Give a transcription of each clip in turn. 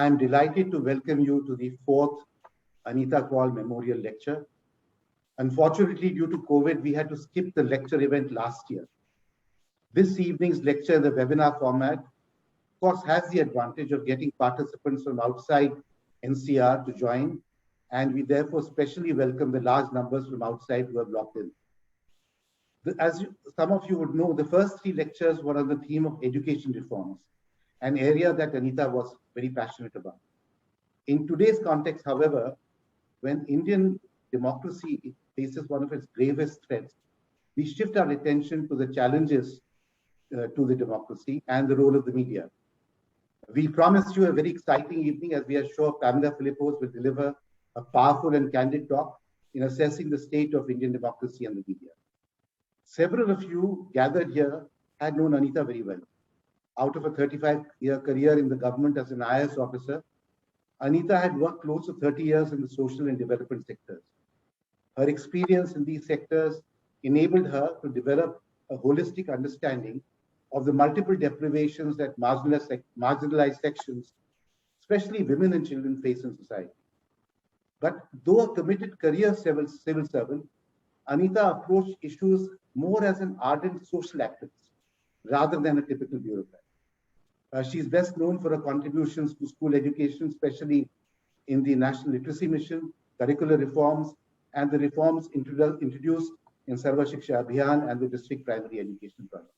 I am delighted to welcome you to the fourth Anita Kaul Memorial Lecture. Unfortunately, due to COVID, we had to skip the lecture event last year. This evening's lecture in the webinar format, of course, has the advantage of getting participants from outside NCR to join, and we therefore specially welcome the large numbers from outside who have logged in. As some of you would know, the first three lectures were on the theme of education reforms, an area that Anita was very passionate about. In today's context, however, when Indian democracy faces one of its gravest threats, we shift our attention to the challenges to the democracy and the role of the media. We promised you a very exciting evening, as we are sure Pamela Philipose will deliver a powerful and candid talk in assessing the state of Indian democracy and the media. Several of you gathered here had known Anita very well. Out of a 35-year career in the government as an IAS officer, Anita had worked close to 30 years in the social and development sectors. Her experience in these sectors enabled her to develop a holistic understanding of the multiple deprivations that marginalized sections, especially women and children, face in society. But though a committed career civil servant, Anita approached issues more as an ardent social activist rather than a typical bureaucrat. She is best known for her contributions to school education, especially in the National Literacy Mission, curricular reforms, and the reforms introduced in Sarva Shiksha Abhiyan and the District Primary Education Project.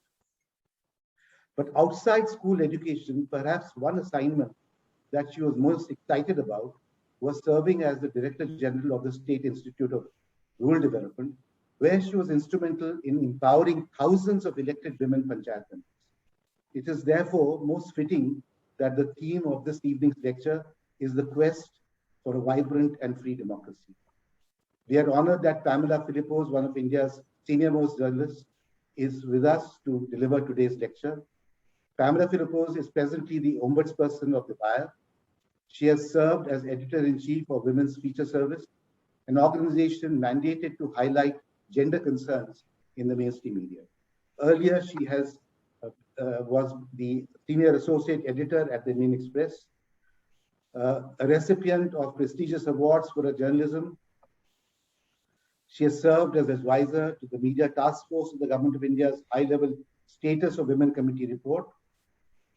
But outside school education, perhaps one assignment that she was most excited about was serving as the Director General of the State Institute of Rural Development, where she was instrumental in empowering thousands of elected women panchayat members. It is therefore most fitting that the theme of this evening's lecture is the quest for a vibrant and free democracy. We are honored that Pamela Philipose, one of India's senior-most journalists, is with us to deliver today's lecture. Pamela Philipose is presently the Ombudsperson of the Wire. She has served as Editor-in-Chief of Women's Feature Service, an organization mandated to highlight gender concerns in the mainstream media. Earlier, she was the Senior Associate Editor at the Indian Express, a recipient of prestigious awards for her journalism. She has served as advisor to the Media Task Force of the Government of India's high-level Status of Women Committee report.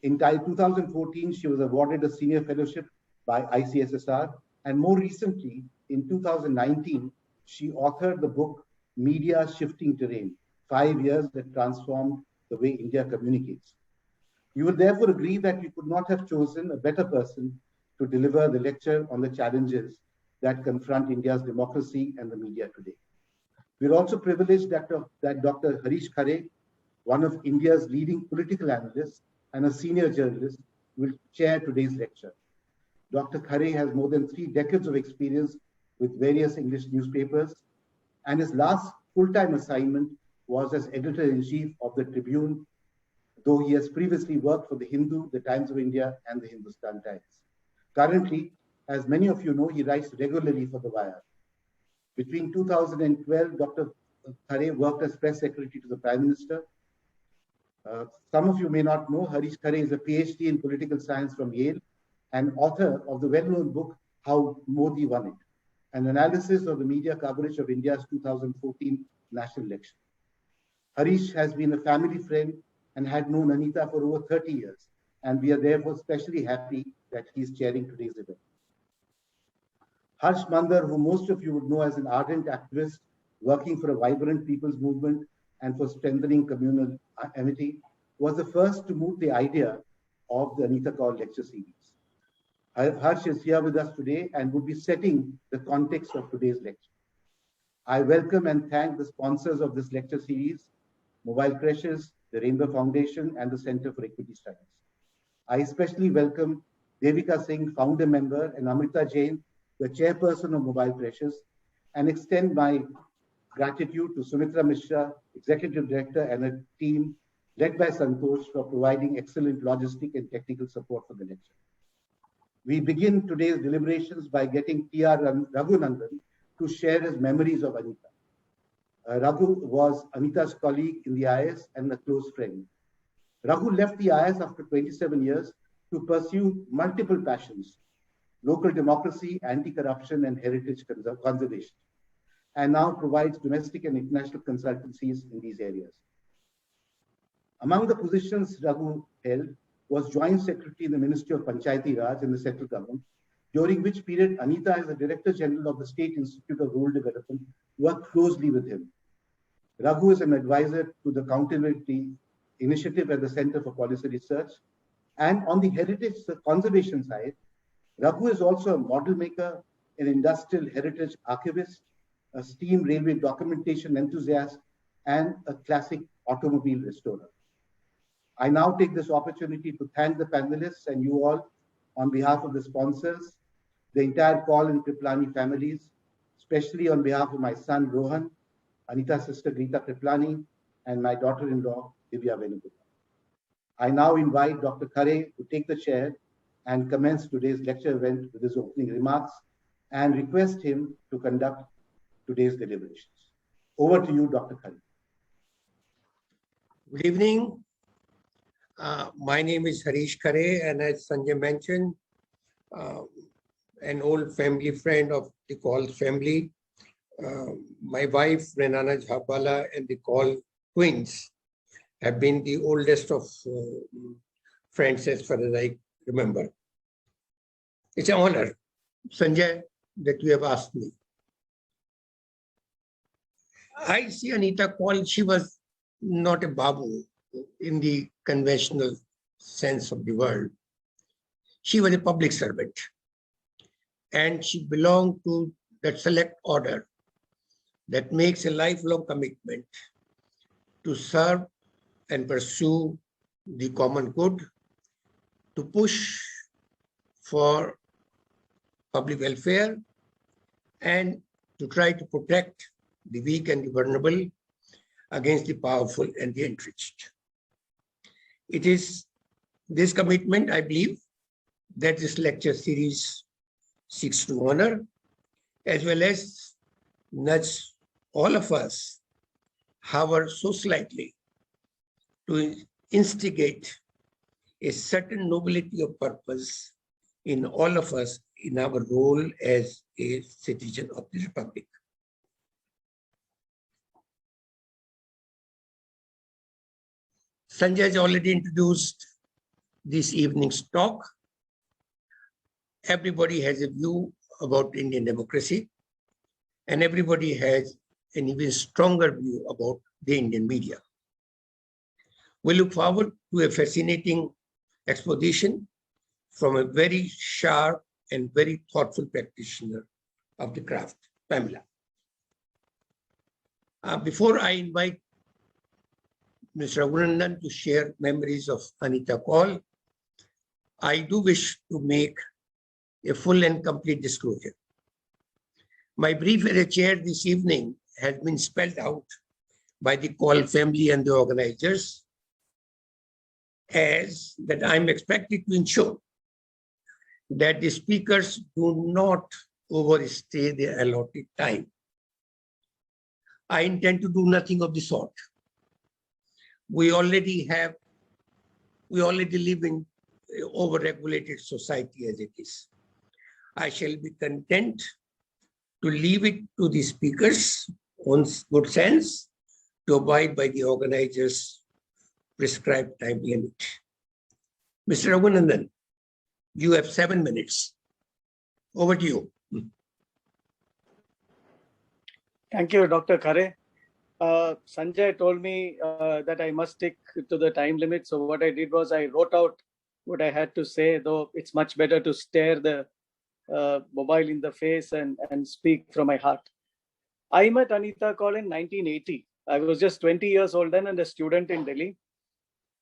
In 2014, she was awarded a senior fellowship by ICSSR, and more recently, in 2019, she authored the book Media Shifting Terrain, 5 years that transformed the way India communicates. You will therefore agree that we could not have chosen a better person to deliver the lecture on the challenges that confront India's democracy and the media today. We are also privileged that Dr. Harish Khare, one of India's leading political analysts and a senior journalist, will chair today's lecture. Dr. Khare has more than 3 decades of experience with various English newspapers, and his last full-time assignment was as Editor-in-Chief of The Tribune, though he has previously worked for The Hindu, The Times of India, and The Hindustan Times. Currently, as many of you know, he writes regularly for The Wire. Between 2012, Dr. Khare worked as Press Secretary to the Prime Minister. Some of you may not know, Harish Khare is a PhD in political science from Yale and author of the well-known book, How Modi Won It, an analysis of the media coverage of India's 2014 national election. Harish has been a family friend and had known Anita for over 30 years, and we are therefore especially happy that he is chairing today's event. Harsh Mandar, who most of you would know as an ardent activist working for a vibrant people's movement and for strengthening communal amity, was the first to move the idea of the Anita Kaul lecture series. Harsh is here with us today and would be setting the context of today's lecture. I welcome and thank the sponsors of this lecture series, Mobile Creches, the Rainbow Foundation, and the Center for Equity Studies. I especially welcome Devika Singh, founder member, and Amrita Jain, the chairperson of Mobile Creches, and extend my gratitude to Sumitra Mishra, executive director, and a team led by Santosh for providing excellent logistic and technical support for the lecture. We begin today's deliberations by getting T.R. Raghunandan to share his memories of Anita. Raghu was Anita's colleague in the IAS and a close friend. Raghu left the IAS after 27 years to to pursue multiple passions: local democracy, anti-corruption, and heritage conservation, and now provides domestic and international consultancies in these areas. Among the positions Raghu held was Joint Secretary in the Ministry of Panchayati Raj in the central government, during which period Anita, as the Director General of the State Institute of Rural Development, worked closely with him. Raghu is an advisor to the Accountability Initiative at the Center for Policy Research. And on the heritage conservation side, Raghu is also a model maker, an industrial heritage archivist, a steam railway documentation enthusiast, and a classic automobile restorer. I now take this opportunity to thank the panelists and you all on behalf of the sponsors, the entire Kaul and Kriplani families, especially on behalf of my son Rohan, Anita's sister Grita Kriplani, and my daughter-in-law Divya Venugopal. I now invite Dr. Khare to take the chair and commence today's lecture event with his opening remarks and request him to conduct today's deliberations. Over to you, Dr. Khare. Good evening. My name is Harish Khare, and as Sanjay mentioned, an old family friend of the Kaul family. My wife, Renana Jhabala, and the Kaul twins have been the oldest of friends as far as I remember. It's an honor, Sanjay, that you have asked me. I see Anita Kaul, she was not a babu in the conventional sense of the word. She was a public servant, and she belonged to that select order that makes a lifelong commitment to serve and pursue the common good, to push for public welfare, and to try to protect the weak and the vulnerable against the powerful and the entrenched. It is this commitment, I believe, that this lecture series seeks to honor, as well as nudge all of us, however so slightly, to instigate a certain nobility of purpose in all of us in our role as a citizen of the Republic. Sanjay has already introduced this evening's talk. Everybody has a view about Indian democracy, and everybody has an even stronger view about the Indian media. We look forward to a fascinating exposition from a very sharp and very thoughtful practitioner of the craft, Pamela. Before I invite Mr. Raghunandan to share memories of Anita Kaul, I do wish to make a full and complete disclosure. My brief as a chair this evening has been spelled out by the Kaul family and the organizers as that I'm expected to ensure that the speakers do not overstay their allotted time. I intend to do nothing of the sort. We already live in an over-regulated society as it is. I shall be content to leave it to the speakers on good sense to abide by the organizers' prescribed time limit. Mr. Raghunandan, you have 7 minutes. Over to you. Thank you, Dr. Khare. Sanjay told me that I must stick to the time limit. So what I did was I wrote out what I had to say, though it's much better to stare the mobile in the face and speak from my heart. I met Anita Kaul in 1980. I was just 20 years old then and a student in Delhi.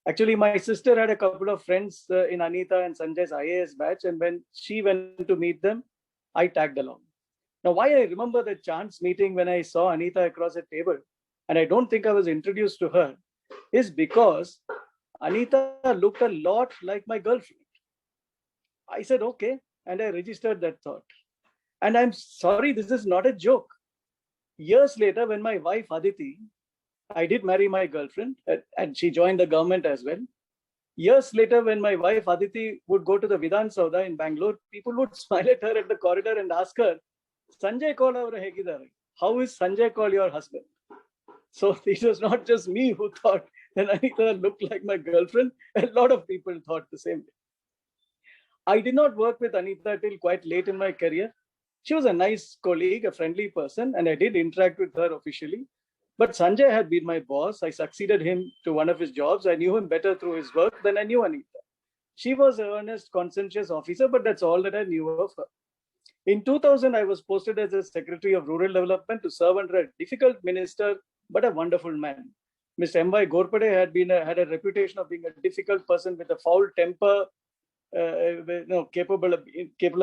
Actually, my sister had a couple of friends in Anita and Sanjay's IAS batch, and when she went to meet them, I tagged along. Now, why I remember the chance meeting when I saw Anita across a table, and I don't think I was introduced to her, is because Anita looked a lot like my girlfriend. I said, okay, and I registered that thought. And I'm sorry, this is not a joke. Years later, when my wife Aditi, I did marry my girlfriend, and she joined the government as well. Years later, when my wife Aditi would go to the Vidhan Sauda in Bangalore, people would smile at her at the corridor and ask her, Sanjay Kaul avara hegidare? How is Sanjay Kaul your husband? So it was not just me who thought that Anita looked like my girlfriend. A lot of people thought the same way. I did not work with Anita till quite late in my career. She was a nice colleague, a friendly person, and I did interact with her officially. But Sanjay had been my boss. I succeeded him to one of his jobs. I knew him better through his work than I knew Anita. She was an earnest, conscientious officer, but that's all that I knew of her. In 2000, I was posted as a Secretary of Rural Development to serve under a difficult minister, but a wonderful man. Mr. M.Y. Gorpade had a reputation of being a difficult person with a foul temper, capable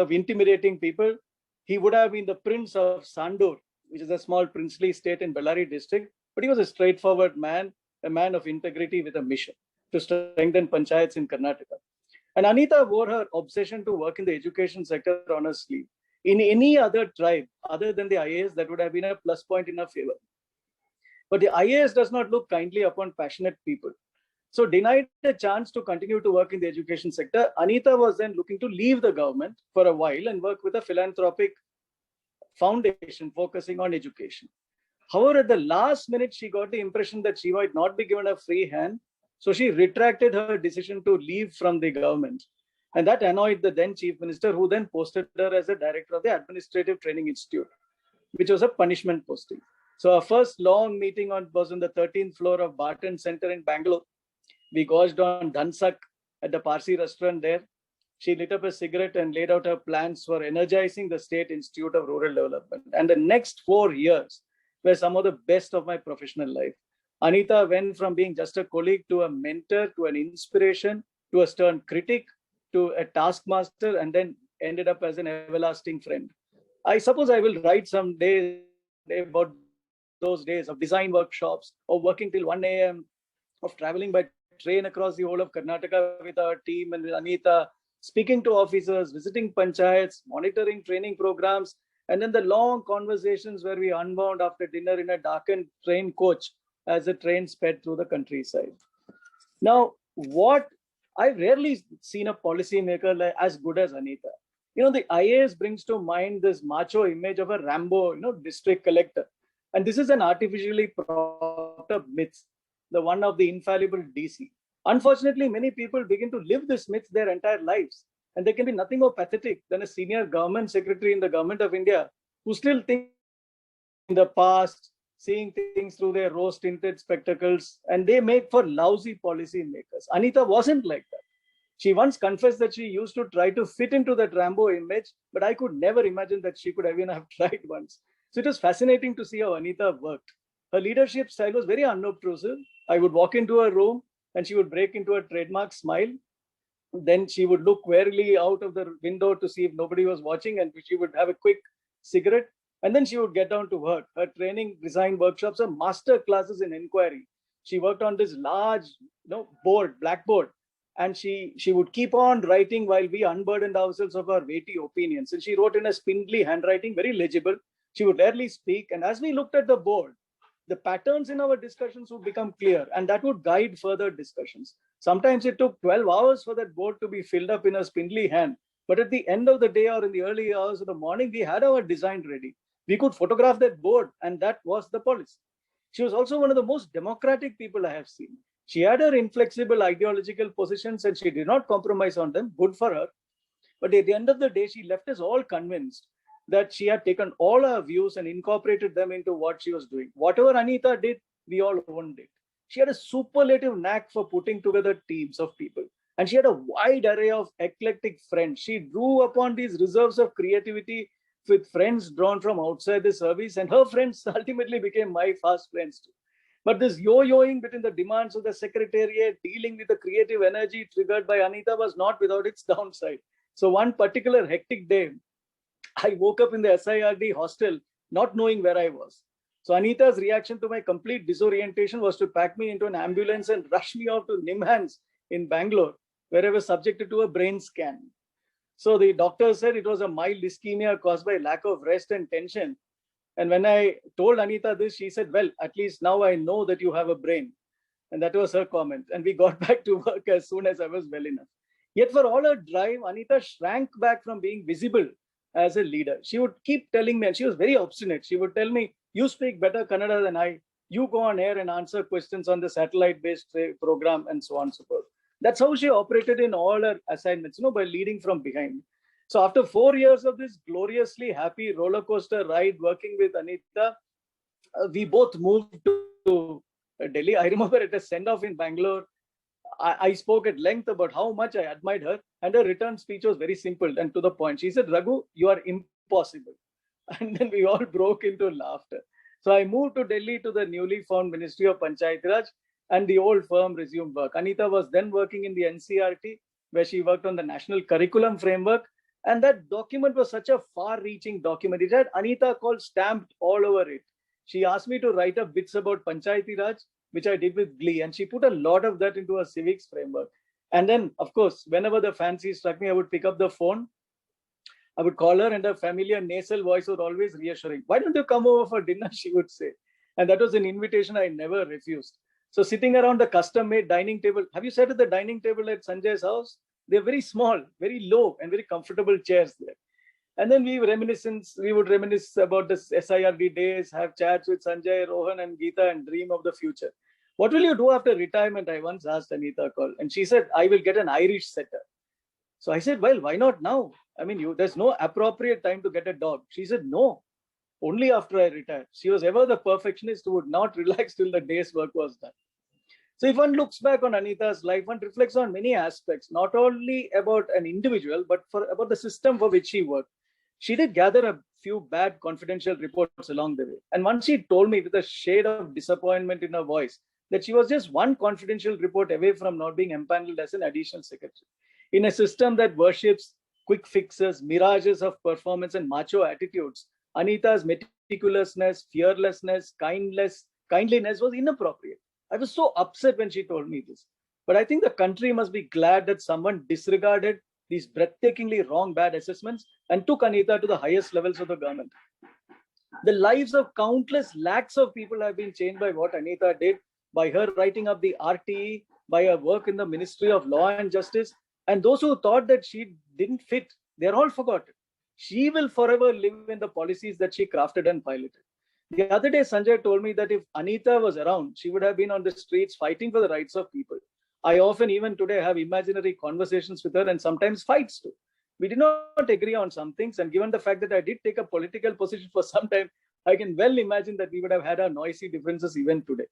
of intimidating people. He would have been the Prince of Sandur, which is a small princely state in Bellary district, but he was a straightforward man, a man of integrity with a mission to strengthen panchayats in Karnataka. And Anita wore her obsession to work in the education sector on her sleeve. In any other tribe other than the IAS, that would have been a plus point in her favor. But the IAS does not look kindly upon passionate people. So denied a chance to continue to work in the education sector, Anita was then looking to leave the government for a while and work with a philanthropic foundation focusing on education. However, at the last minute, she got the impression that she might not be given a free hand. So she retracted her decision to leave from the government. And that annoyed the then chief minister, who then posted her as a director of the Administrative Training Institute, which was a punishment posting. So our first long meeting was on the 13th floor of Barton Center in Bangalore. We gorged on Dhansak at the Parsi restaurant there. She lit up a cigarette and laid out her plans for energizing the State Institute of Rural Development. And the next 4 years were some of the best of my professional life. Anita went from being just a colleague to a mentor, to an inspiration, to a stern critic, to a taskmaster, and then ended up as an everlasting friend. I suppose I will write some day about those days of design workshops, of working till 1 a.m., of traveling by train across the whole of Karnataka with our team and with Anita, speaking to officers, visiting panchayats, monitoring training programs, and then the long conversations where we unwound after dinner in a darkened train coach as the train sped through the countryside. Now, I've rarely seen a policymaker as good as Anita. The IAS brings to mind this macho image of a Rambo, district collector. And this is an artificially propped up myth, the one of the infallible DC. Unfortunately, many people begin to live this myth their entire lives. And there can be nothing more pathetic than a senior government secretary in the government of India who still thinks in the past, seeing things through their rose-tinted spectacles, and they make for lousy policy makers. Anita wasn't like that. She once confessed that she used to try to fit into that Rambo image, but I could never imagine that she could even have tried once. So it was fascinating to see how Anita worked. Her leadership style was very unobtrusive. I would walk into her room and she would break into a trademark smile. Then she would look warily out of the window to see if nobody was watching, and she would have a quick cigarette. And then she would get down to work. Her training design workshops are master classes in inquiry. She worked on this large blackboard, and she would keep on writing while we unburdened ourselves of our weighty opinions. And she wrote in a spindly handwriting, very legible. She would rarely speak. And as we looked at the board, the patterns in our discussions would become clear, and that would guide further discussions. Sometimes it took 12 hours for that board to be filled up in a spindly hand. But at the end of the day or in the early hours of the morning, we had our design ready. We could photograph that board, and that was the policy. She was also one of the most democratic people I have seen. She had her inflexible ideological positions and she did not compromise on them. Good for her. But at the end of the day, she left us all convinced that she had taken all our views and incorporated them into what she was doing. Whatever Anita did, we all owned it. She had a superlative knack for putting together teams of people. And she had a wide array of eclectic friends. She drew upon these reserves of creativity with friends drawn from outside the service, and her friends ultimately became my fast friends too. But this yo-yoing between the demands of the secretariat, dealing with the creative energy triggered by Anita, was not without its downside. So one particular hectic day, I woke up in the SIRD hostel, not knowing where I was. So Anita's reaction to my complete disorientation was to pack me into an ambulance and rush me off to Nimhans in Bangalore, where I was subjected to a brain scan. So the doctor said it was a mild ischemia caused by lack of rest and tension. And when I told Anita this, she said, well, at least now I know that you have a brain. And that was her comment. And we got back to work as soon as I was well enough. Yet for all her drive, Anita shrank back from being visible as a leader. She would keep telling me, and she was very obstinate. She would tell me, you speak better Kannada than I. You go on air and answer questions on the satellite-based program and so on and so forth. That's how she operated in all her assignments, by leading from behind. So after 4 years of this gloriously happy roller coaster ride working with Anita, we both moved to Delhi. I remember at a send-off in Bangalore, I spoke at length about how much I admired her, and her return speech was very simple and to the point. She said, Raghu, you are impossible. And then we all broke into laughter. So I moved to Delhi to the newly formed Ministry of Panchayati Raj, and the old firm resumed work. Anita was then working in the NCRT, where she worked on the National Curriculum Framework. And that document was such a far-reaching document. It had Anita Kaul stamped all over it. She asked me to write up bits about Panchayati Raj, which I did with glee. And she put a lot of that into a civics framework. And then, of course, whenever the fancy struck me, I would pick up the phone. I would call her, and her familiar nasal voice was always reassuring. Why don't you come over for dinner, she would say. And that was an invitation I never refused. So sitting around the custom-made dining table, have you sat at the dining table at Sanjay's house? They're very small, very low, and very comfortable chairs there. And then we would reminisce about the SIRD days, have chats with Sanjay, Rohan, and Geeta, and dream of the future. What will you do after retirement? I once asked Anita Kaul, and she said, I will get an Irish setter. So I said, well, why not now? I mean, there's no appropriate time to get a dog. She said, no, only after I retired. She was ever the perfectionist who would not relax till the day's work was done. So if one looks back on Anita's life, one reflects on many aspects, not only about an individual, but about the system for which she worked. She did gather a few bad confidential reports along the way. And once she told me with a shade of disappointment in her voice that she was just one confidential report away from not being empaneled as an additional secretary. In a system that worships quick fixes, mirages of performance, and macho attitudes, Anita's meticulousness, fearlessness, kindliness was inappropriate. I was so upset when she told me this. But I think the country must be glad that someone disregarded these breathtakingly wrong bad assessments and took Anita to the highest levels of the government. The lives of countless lakhs of people have been changed by what Anita did, by her writing up the RTE, by her work in the Ministry of Law and Justice. And those who thought that she didn't fit, they're all forgotten. She will forever live in the policies that she crafted and piloted. The other day, Sanjay told me that if Anita was around, she would have been on the streets fighting for the rights of people. I often, even today, have imaginary conversations with her and sometimes fights too. We did not agree on some things, and given the fact that I did take a political position for some time, I can well imagine that we would have had our noisy differences even today.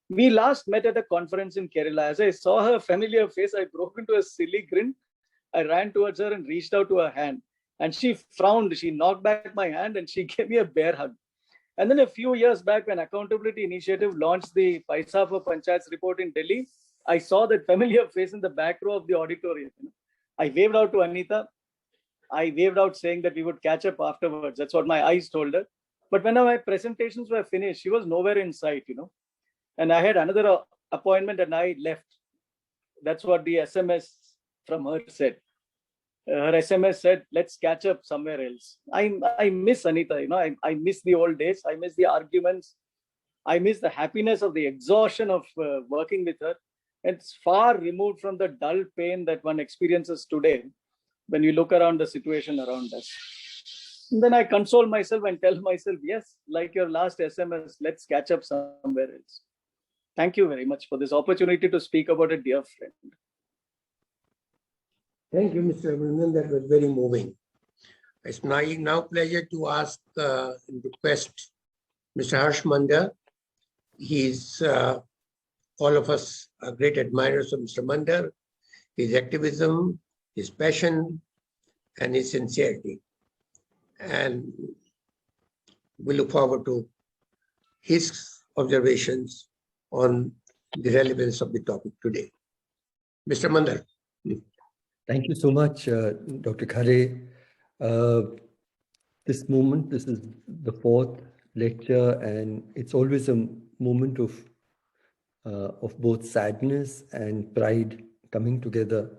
We last met at a conference in Kerala. As I saw her familiar face, I broke into a silly grin. I ran towards her and reached out to her hand. And she frowned. She knocked back my hand and she gave me a bear hug. And then a few years back, when Accountability Initiative launched the Paisa for Panchayats report in Delhi, I saw that familiar face in the back row of the auditorium. I waved out to Anita. I waved out saying that we would catch up afterwards. That's what my eyes told her. But when my presentations were finished, she was nowhere in sight, And I had another appointment and I left. That's what the SMS from her said. Her SMS said, let's catch up somewhere else. I miss Anita, I miss the old days. I miss the arguments. I miss the happiness of the exhaustion of working with her. It's far removed from the dull pain that one experiences today when you look around the situation around us. And then I console myself and tell myself, yes, like your last SMS, let's catch up somewhere else. Thank you very much for this opportunity to speak about a dear friend. Thank you, Mr. Abhinandan. That was very moving. It's now pleasure to ask and request Mr. Harsh Manda. He's all of us are great admirers of Mr. Manda, his activism, his passion, and his sincerity. And we look forward to his observations on the relevance of the topic today. Mr. Manda. Thank you so much, Dr. Khare. This is the fourth lecture, and it's always a moment of both sadness and pride coming together.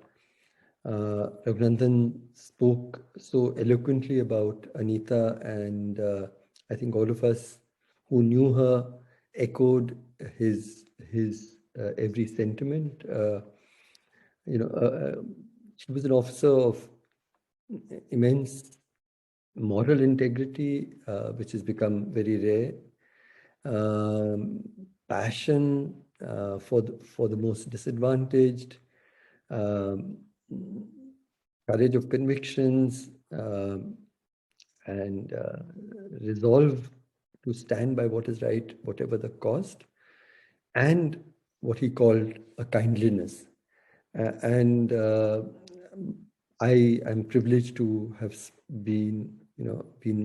Raghunandan spoke so eloquently about Anita, and I think all of us who knew her echoed his every sentiment. She was an officer of immense moral integrity, which has become very rare. Passion for the most disadvantaged, courage of convictions, and resolve to stand by what is right, whatever the cost, and what he called a kindliness. And I am privileged to have been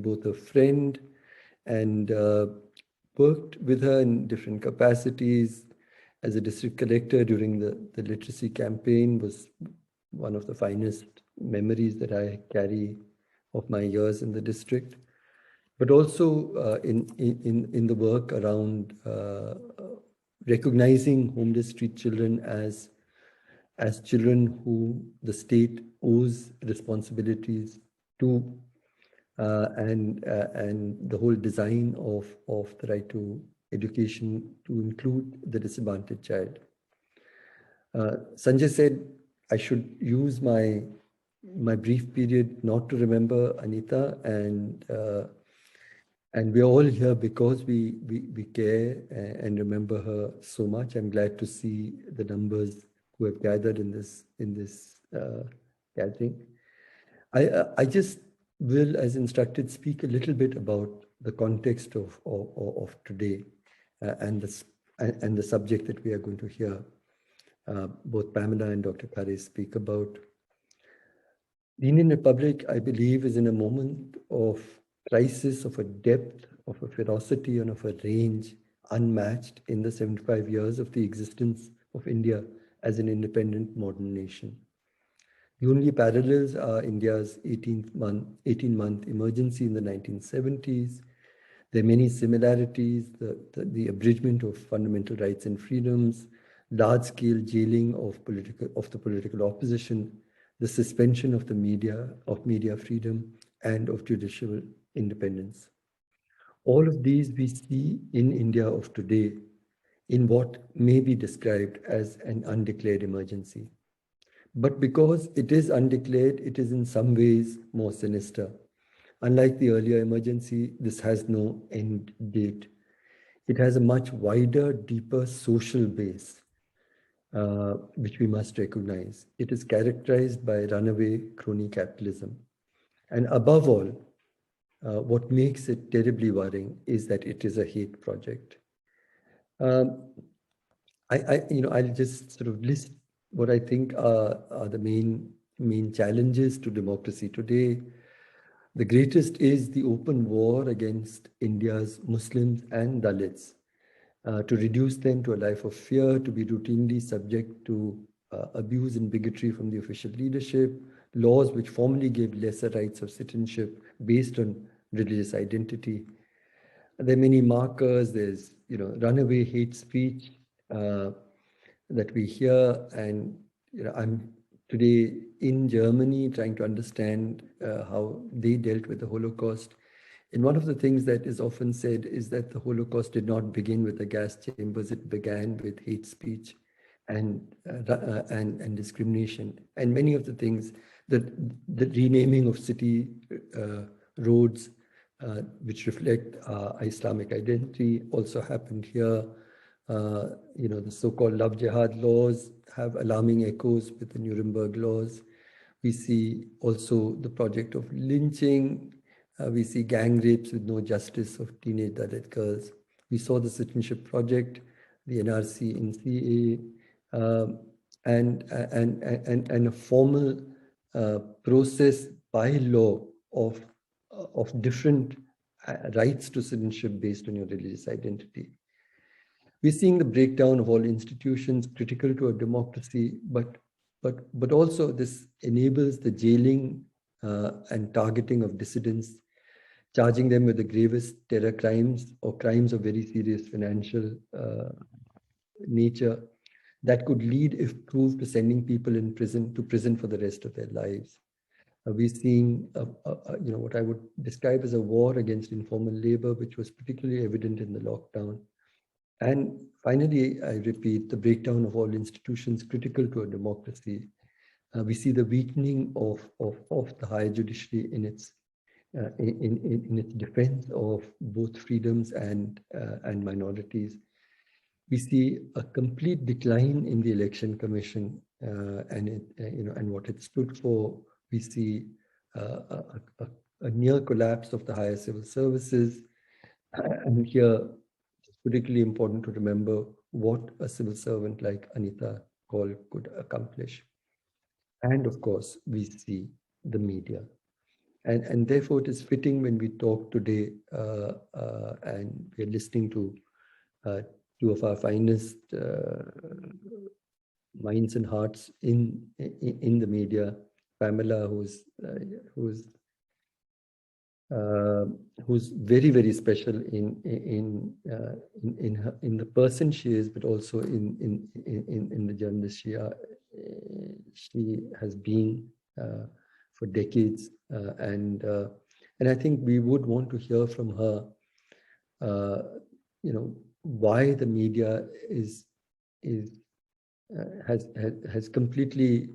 both a friend and worked with her in different capacities. As a district collector during the literacy campaign was one of the finest memories that I carry of my years in the district. But also in the work around recognizing homeless street children as children who the state owes responsibilities to, and the whole design of the right to education to include the disadvantaged child. Sanjay said I should use my brief period not to remember Anita, and we're all here because we care and remember her so much. I'm glad to see the numbers who have gathered in this gathering. I just will, as instructed, speak a little bit about the context of today and the subject that we are going to hear both Pamela and Dr. Khare speak about. The Indian Republic, I believe, is in a moment of crisis, of a depth, of a ferocity, and of a range unmatched in the 75 years of the existence of India as an independent modern nation. The only parallels are India's 18-month emergency in the 1970s. There are many similarities, the abridgment of fundamental rights and freedoms, large-scale jailing of the political opposition, the suspension of media freedom, and of judicial independence. All of these we see in India of today in what may be described as an undeclared emergency. But because it is undeclared, it is in some ways more sinister. Unlike the earlier emergency, this has no end date. It has a much wider, deeper social base, which we must recognize. It is characterized by runaway crony capitalism. And above all, what makes it terribly worrying is that it is a hate project. I'll just sort of list what I think are the main challenges to democracy today. The greatest is the open war against India's Muslims and Dalits, to reduce them to a life of fear, to be routinely subject to abuse and bigotry from the official leadership, laws which formally gave lesser rights of citizenship based on religious identity. There are many markers. There's runaway hate speech that we hear, and I'm today in Germany trying to understand how they dealt with the Holocaust. And one of the things that is often said is that the Holocaust did not begin with the gas chambers; it began with hate speech and discrimination. And many of the things, the renaming of city roads, which reflect Islamic identity, also happened here. The so-called love jihad laws have alarming echoes with the Nuremberg laws. We see also the project of lynching. We see gang rapes with no justice of teenage Dalit girls. We saw the citizenship project, the NRC in CA, and a formal process by law of different rights to citizenship based on your religious identity. We're seeing the breakdown of all institutions critical to a democracy, but also this enables the jailing and targeting of dissidents, charging them with the gravest terror crimes or crimes of very serious financial nature that could lead, if proved, to sending people to prison for the rest of their lives. We're seeing what I would describe as a war against informal labor, which was particularly evident in the lockdown. And finally, I repeat, the breakdown of all institutions critical to a democracy. We see the weakening of the higher judiciary in its defense of both freedoms and minorities. We see a complete decline in the Election Commission and what it stood for. We see a near collapse of the higher civil services, and here it's particularly important to remember what a civil servant like Anita Kaul could accomplish. And of course, we see the media. And therefore, it is fitting when we talk today and we're listening to two of our finest minds and hearts in the media, Pamela, who's very, very special in the person she is, but also in the journalist she has been for decades, and I think we would want to hear from her, why the media has completely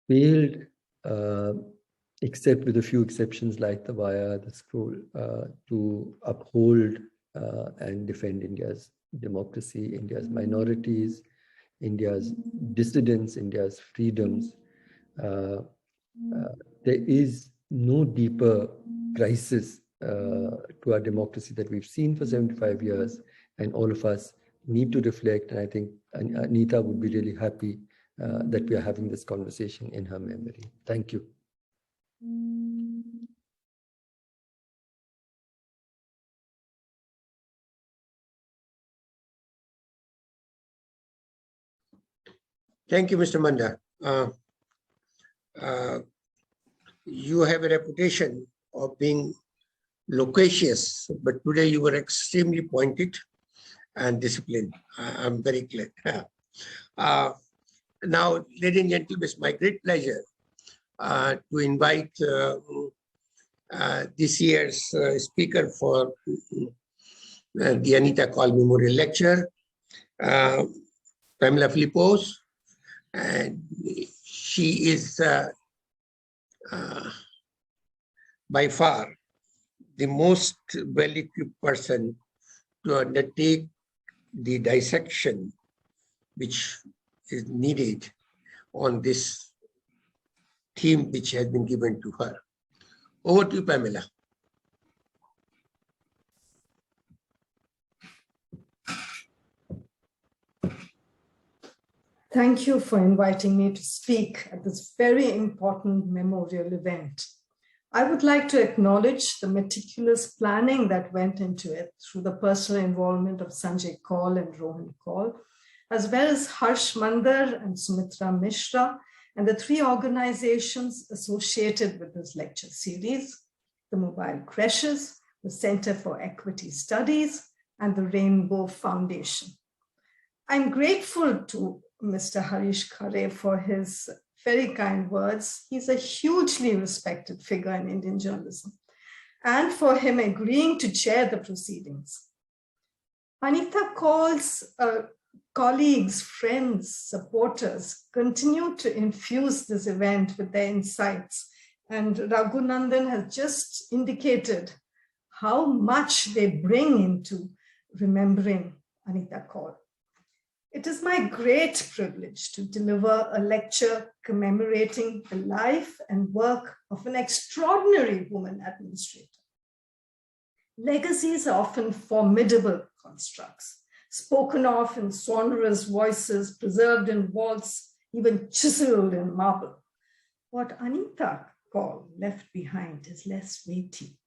failed, except with a few exceptions like the Wire, the Scroll, to uphold and defend India's democracy, India's minorities, India's dissidents, India's freedoms. There is no deeper crisis to our democracy that we've seen for 75 years, and all of us need to reflect. And I think Anita would be really happy that we are having this conversation in her memory. Thank you. Thank you, Mr. Manda. You have a reputation of being loquacious, but today you were extremely pointed and disciplined. I'm very glad. Now, ladies and gentlemen, it's my great pleasure to invite this year's speaker for the Anita Kaul Memorial Lecture, Pamela Philipose, and she is by far the most well-equipped person to undertake the dissection which is needed on this theme which has been given to her. Over to you, Pamela. Thank you for inviting me to speak at this very important memorial event. I would like to acknowledge the meticulous planning that went into it through the personal involvement of Sanjay Kaul and Rohan Kaul, as well as Harsh Mandar and Sumitra Mishra, and the three organizations associated with this lecture series: the Mobile Creches, the Center for Equity Studies, and the Rainbow Foundation. I'm grateful to Mr. Harish Khare for his very kind words. He's a hugely respected figure in Indian journalism, and for him agreeing to chair the proceedings. Anita Kaul's colleagues, friends, supporters continue to infuse this event with their insights, and Raghunandan has just indicated how much they bring into remembering Anita Kaul. It is my great privilege to deliver a lecture commemorating the life and work of an extraordinary woman administrator. Legacies are often formidable constructs, spoken of in sonorous voices, preserved in vaults, even chiseled in marble. What Anita Kaul left behind is less weighty,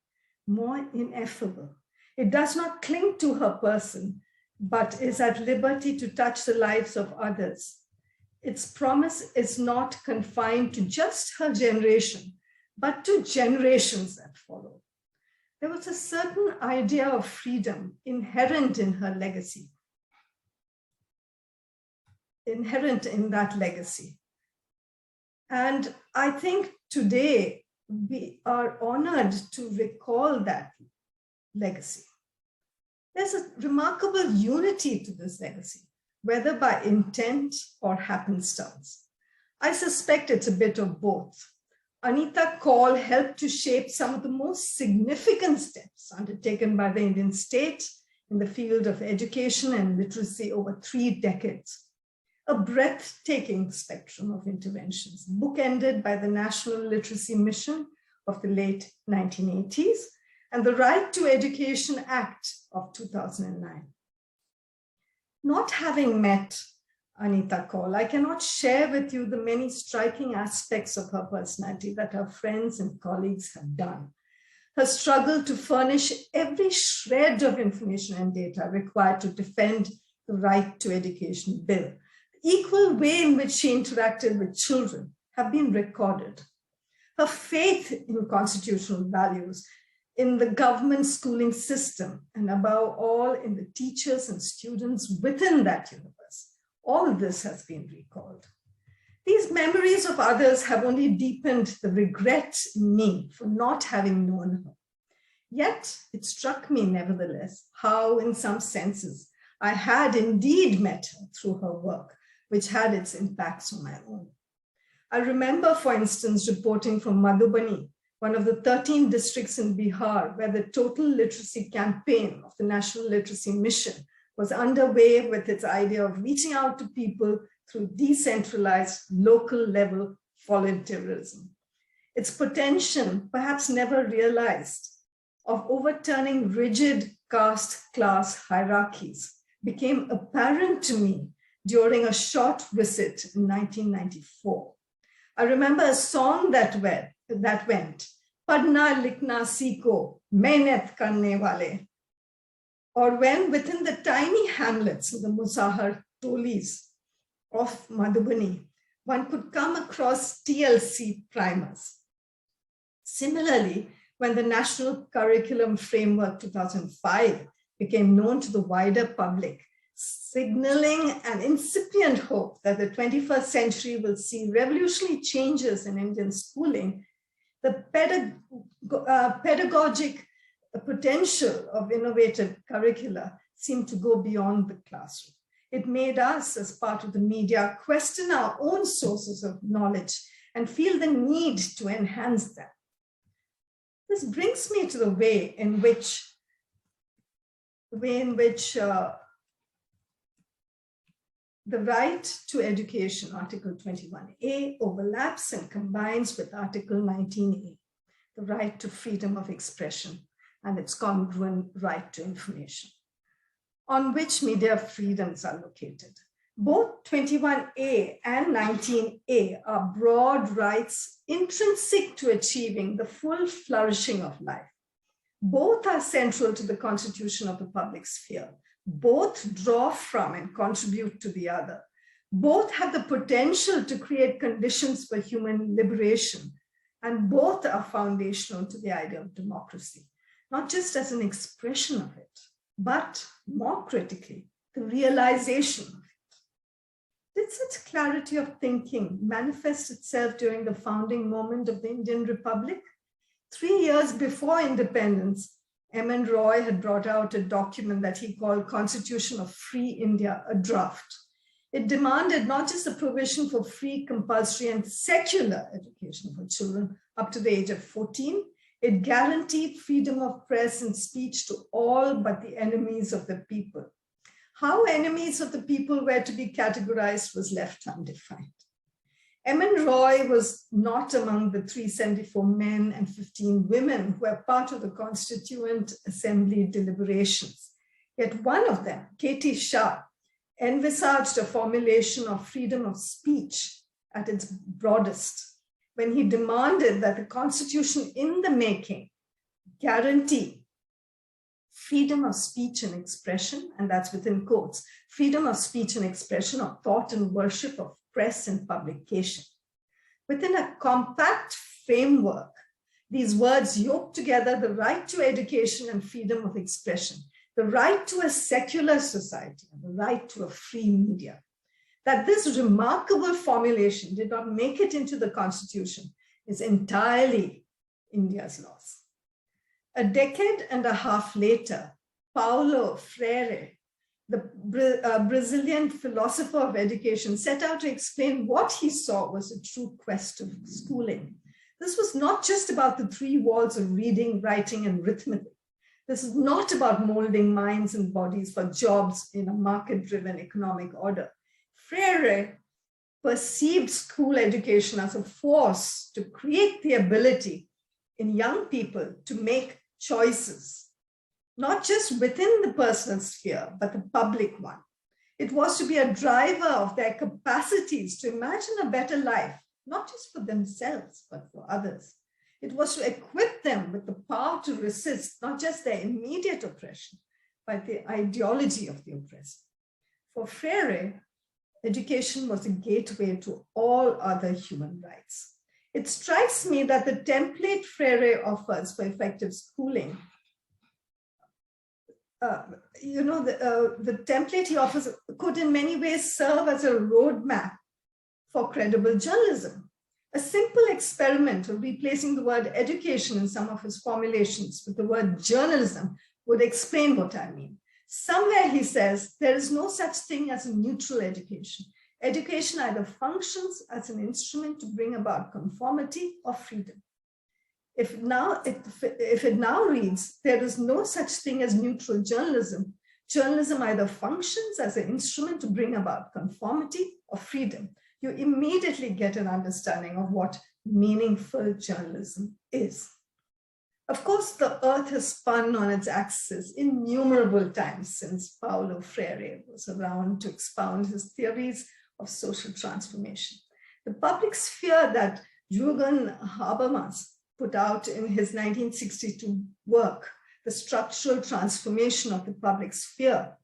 more ineffable. It does not cling to her person, but is at liberty to touch the lives of others. Its promise is not confined to just her generation, but to generations that follow. There was a certain idea of freedom inherent in her legacy, inherent in that legacy. And I think today we are honored to recall that legacy. There's a remarkable unity to this legacy, whether by intent or happenstance. I suspect it's a bit of both. Anita Kaul helped to shape some of the most significant steps undertaken by the Indian state in the field of education and literacy over 3 decades. A breathtaking spectrum of interventions, bookended by the National Literacy Mission of the late 1980s and the Right to Education Act of 2009. Not having met Anita Kaul, I cannot share with you the many striking aspects of her personality that her friends and colleagues have done. Her struggle to furnish every shred of information and data required to defend the Right to Education Bill. The equal way in which she interacted with children have been recorded. Her faith in constitutional values, in the government schooling system, and above all in the teachers and students within that universe. All of this has been recalled. These memories of others have only deepened the regret in me for not having known her. Yet it struck me nevertheless how in some senses I had indeed met her through her work, which had its impacts on my own. I remember, for instance, reporting from Madhubani, one of the 13 districts in Bihar, where the total literacy campaign of the National Literacy Mission was underway with its idea of reaching out to people through decentralized, local level volunteerism. Its potential, perhaps never realized, of overturning rigid caste class hierarchies became apparent to me during a short visit in 1994. I remember a song that went, Padna likhna seekho, mehnat karne wale. Or when within the tiny hamlets of the Musahar Tolis of Madhubani, one could come across TLC primers. Similarly, when the National Curriculum Framework 2005 became known to the wider public, signaling an incipient hope that the 21st century will see revolutionary changes in Indian schooling, the pedagogic potential of innovative curricula seemed to go beyond the classroom. It made us, as part of the media, question our own sources of knowledge and feel the need to enhance them. This brings me to the way in which the right to education, Article 21A, overlaps and combines with Article 19A, the right to freedom of expression and its congruent right to information, on which media freedoms are located. Both 21A and 19A are broad rights intrinsic to achieving the full flourishing of life. Both are central to the constitution of the public sphere. Both draw from and contribute to the other. Both have the potential to create conditions for human liberation, and both are foundational to the idea of democracy, not just as an expression of it, but more critically, the realization of it. Did such clarity of thinking manifest itself during the founding moment of the Indian Republic? 3 years before independence, M.N. Roy had brought out a document that he called Constitution of Free India, a draft. It demanded not just the provision for free, compulsory, and secular education for children up to the age of 14, it guaranteed freedom of press and speech to all but the enemies of the people. How enemies of the people were to be categorized was left undefined. M.N. Roy was not among the 374 men and 15 women who were part of the Constituent Assembly deliberations. Yet one of them, K.T. Shah, envisaged a formulation of freedom of speech at its broadest when he demanded that the Constitution in the making guarantee freedom of speech and expression, and that's within quotes, freedom of speech and expression of thought and worship of press and publication. Within a compact framework, these words yoke together the right to education and freedom of expression, the right to a secular society, and the right to a free media. That this remarkable formulation did not make it into the Constitution is entirely India's loss. A decade and a half later, Paulo Freire, the Brazilian philosopher of education, set out to explain what he saw was a true quest of schooling. This was not just about the three walls of reading, writing, and arithmetic. This is not about molding minds and bodies for jobs in a market-driven economic order. Freire perceived school education as a force to create the ability in young people to make choices, not just within the personal sphere, but the public one. It was to be a driver of their capacities to imagine a better life, not just for themselves, but for others. It was to equip them with the power to resist not just their immediate oppression, but the ideology of the oppressor. For Freire, education was a gateway to all other human rights. It strikes me that the template Freire offers for effective schooling, the template he offers could in many ways serve as a roadmap for credible journalism. A simple experiment of replacing the word education in some of his formulations with the word journalism would explain what I mean. Somewhere he says, there is no such thing as a neutral education. Education either functions as an instrument to bring about conformity or freedom. If it now reads, there is no such thing as neutral journalism, journalism either functions as an instrument to bring about conformity or freedom, you immediately get an understanding of what meaningful journalism is. Of course, the earth has spun on its axis innumerable times since Paulo Freire was around to expound his theories of social transformation. The public sphere that Jürgen Habermas put out in his 1962 work, The Structural Transformation of the Public Sphere,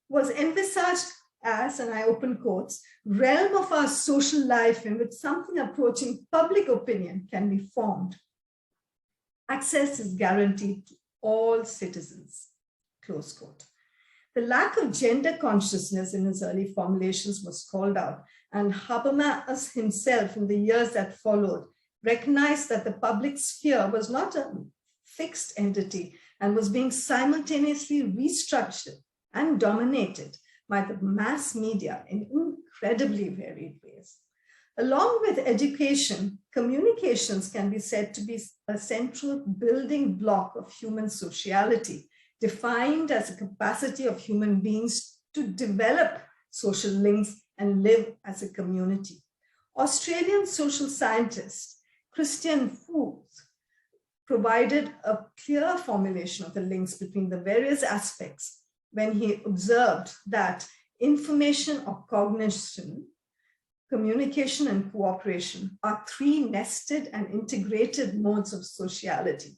was envisaged as, and I open quotes, realm of our social life in which something approaching public opinion can be formed. Access is guaranteed to all citizens, close quote. The lack of gender consciousness in his early formulations was called out, and Habermas himself in the years that followed recognized that the public sphere was not a fixed entity and was being simultaneously restructured and dominated by the mass media in incredibly varied ways. Along with education, communications can be said to be a central building block of human sociality, defined as a capacity of human beings to develop social links and live as a community. Australian social scientist Christian Fuchs provided a clear formulation of the links between the various aspects when he observed that information or cognition, communication and cooperation are three nested and integrated modes of sociality.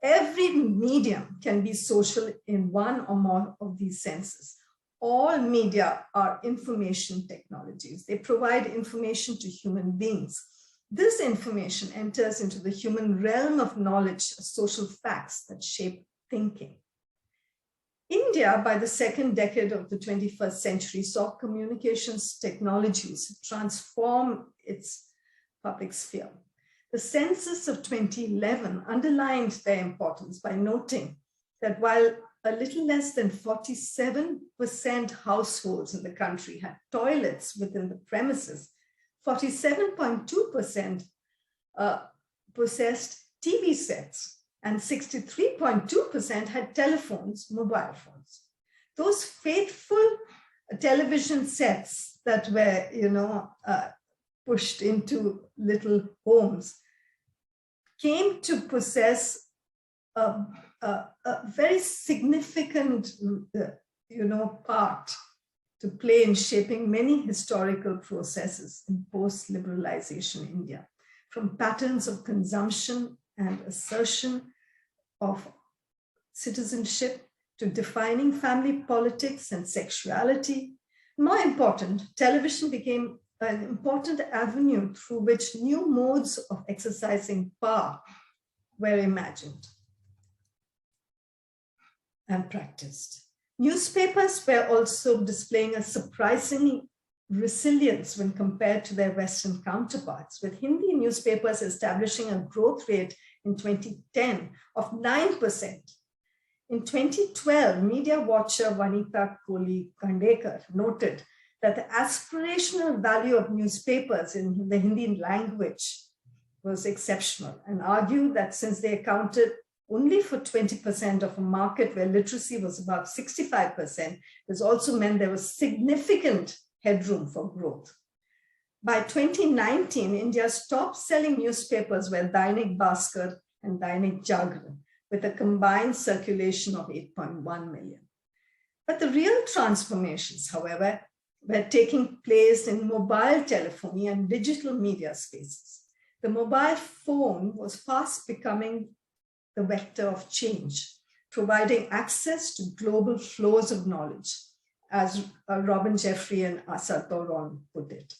Every medium can be social in one or more of these senses. All media are information technologies. They provide information to human beings. This information enters into the human realm of knowledge, social facts that shape thinking. India, by the second decade of the 21st century, saw communications technologies transform its public sphere. The census of 2011 underlined their importance by noting that while a little less than 47% households in the country had toilets within the premises, 47.2% possessed TV sets, and 63.2% had telephones, mobile phones. Those faithful television sets that were, pushed into little homes came to possess a very significant, part to play in shaping many historical processes in post-liberalization India, from patterns of consumption and assertion of citizenship to defining family politics and sexuality. More important, television became an important avenue through which new modes of exercising power were imagined and practiced. Newspapers were also displaying a surprising resilience when compared to their Western counterparts, with Hindi newspapers establishing a growth rate in 2010 of 9%. In 2012, media watcher Anita Kaul Memorial noted that the aspirational value of newspapers in the Hindi language was exceptional and argued that since they accounted only for 20% of a market where literacy was about 65%, this also meant there was significant headroom for growth. By 2019, India's top-selling newspapers were Dainik Bhaskar and Dainik Jagran, with a combined circulation of 8.1 million. But the real transformations, however, were taking place in mobile telephony and digital media spaces. The mobile phone was fast becoming the vector of change, providing access to global flows of knowledge, as Robin Jeffrey and Asa Thoron put it.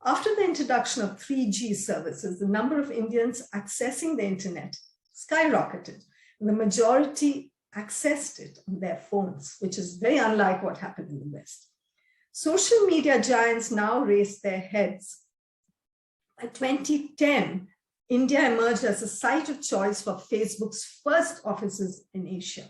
After the introduction of 3G services, the number of Indians accessing the internet skyrocketed, and the majority accessed it on their phones, which is very unlike what happened in the West. Social media giants now raise their heads. By 2010, India emerged as a site of choice for Facebook's first offices in Asia.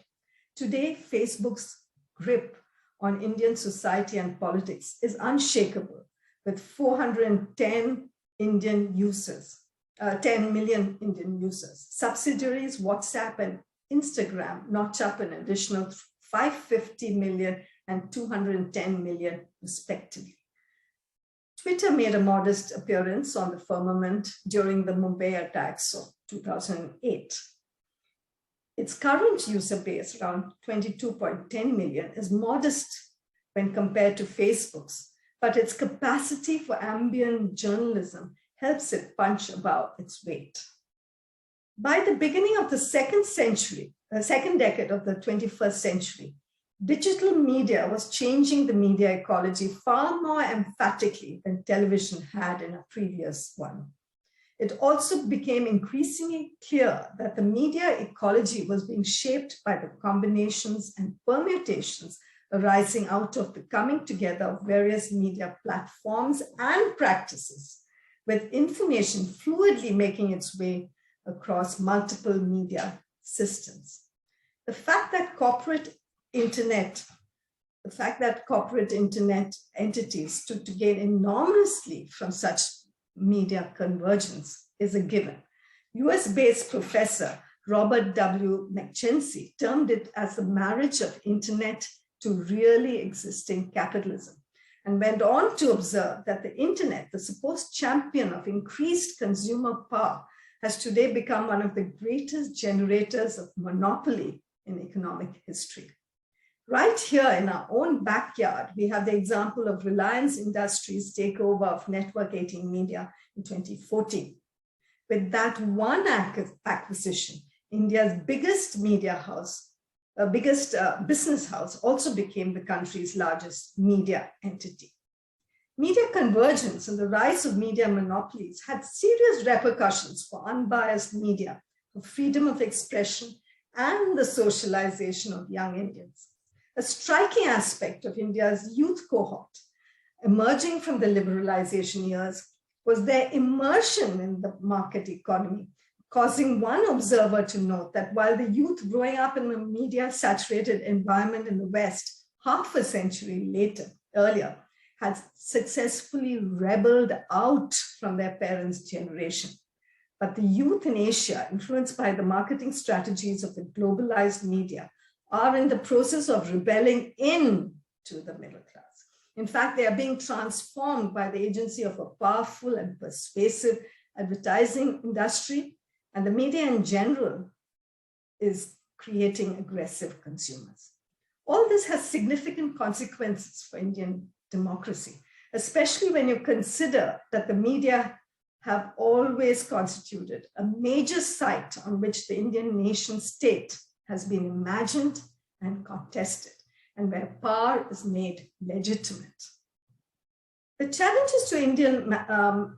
Today, Facebook's grip on Indian society and politics is unshakable, with 410 Indian users, 10 million Indian users. Subsidiaries, WhatsApp and Instagram notch up an additional 550 million and 210 million respectively. Twitter made a modest appearance on the firmament during the Mumbai attacks of 2008. Its current user base, around 22.10 million, is modest when compared to Facebook's, but its capacity for ambient journalism helps it punch above its weight. By the beginning of the second decade of the 21st century, digital media was changing the media ecology far more emphatically than television had in a previous one. It also became increasingly clear that the media ecology was being shaped by the combinations and permutations arising out of the coming together of various media platforms and practices, with information fluidly making its way across multiple media systems. The fact that corporate internet entities stood to gain enormously from such media convergence is a given. US-based professor Robert W. McChesney termed it as the marriage of internet to really existing capitalism, and went on to observe that the internet, the supposed champion of increased consumer power, has today become one of the greatest generators of monopoly in economic history. Right here in our own backyard, we have the example of Reliance Industries' takeover of Network 18 Media in 2014. With that one acquisition, India's biggest business house also became the country's largest media entity. Media convergence and the rise of media monopolies had serious repercussions for unbiased media, for freedom of expression, and the socialization of young Indians. A striking aspect of India's youth cohort emerging from the liberalization years was their immersion in the market economy, causing one observer to note that while the youth growing up in a media-saturated environment in the West half a century earlier had successfully rebelled out from their parents' generation. But the youth in Asia, influenced by the marketing strategies of the globalized media, are in the process of rebelling into the middle class. In fact, they are being transformed by the agency of a powerful and persuasive advertising industry, and the media in general is creating aggressive consumers. All this has significant consequences for Indian democracy, especially when you consider that the media have always constituted a major site on which the Indian nation state has been imagined and contested, and where power is made legitimate. The challenges to Indian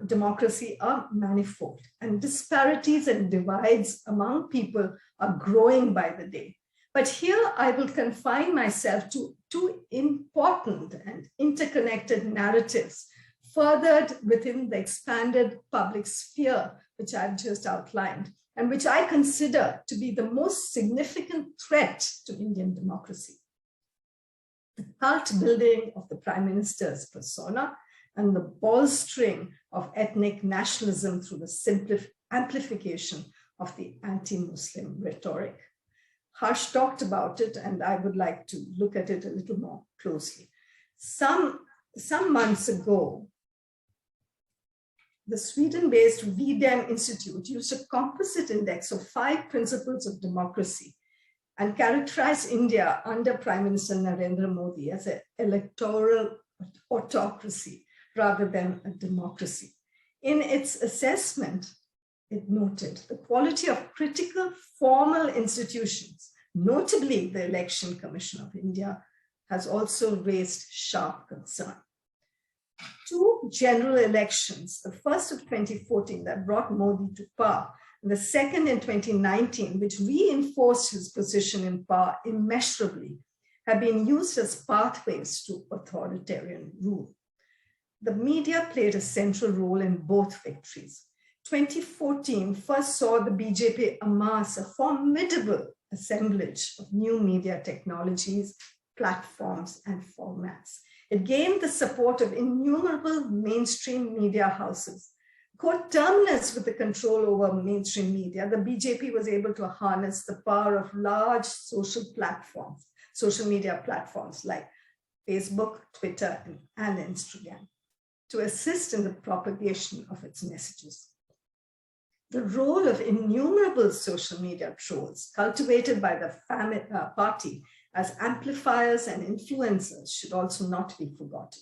democracy are manifold, and disparities and divides among people are growing by the day. But here I will confine myself to two important and interconnected narratives furthered within the expanded public sphere, which I've just outlined, and which I consider to be the most significant threat to Indian democracy. The cult building of the Prime Minister's persona and the bolstering of ethnic nationalism through the amplification of the anti-Muslim rhetoric. Harsh talked about it, and I would like to look at it a little more closely. Some months ago, the Sweden-based VDEM Institute used a composite index of 5 principles of democracy and characterized India under Prime Minister Narendra Modi as an electoral autocracy rather than a democracy. In its assessment, it noted the quality of critical formal institutions, notably the Election Commission of India, has also raised sharp concern. 2 general elections, the first of 2014 that brought Modi to power, and the second in 2019, which reinforced his position in power immeasurably, have been used as pathways to authoritarian rule. The media played a central role in both victories. 2014 first saw the BJP amass a formidable assemblage of new media technologies, platforms, and formats. It gained the support of innumerable mainstream media houses. Co-terminus with the control over mainstream media, the BJP was able to harness the power of large social media platforms like Facebook, Twitter, and Instagram to assist in the propagation of its messages. The role of innumerable social media trolls cultivated by the party as amplifiers and influencers should also not be forgotten.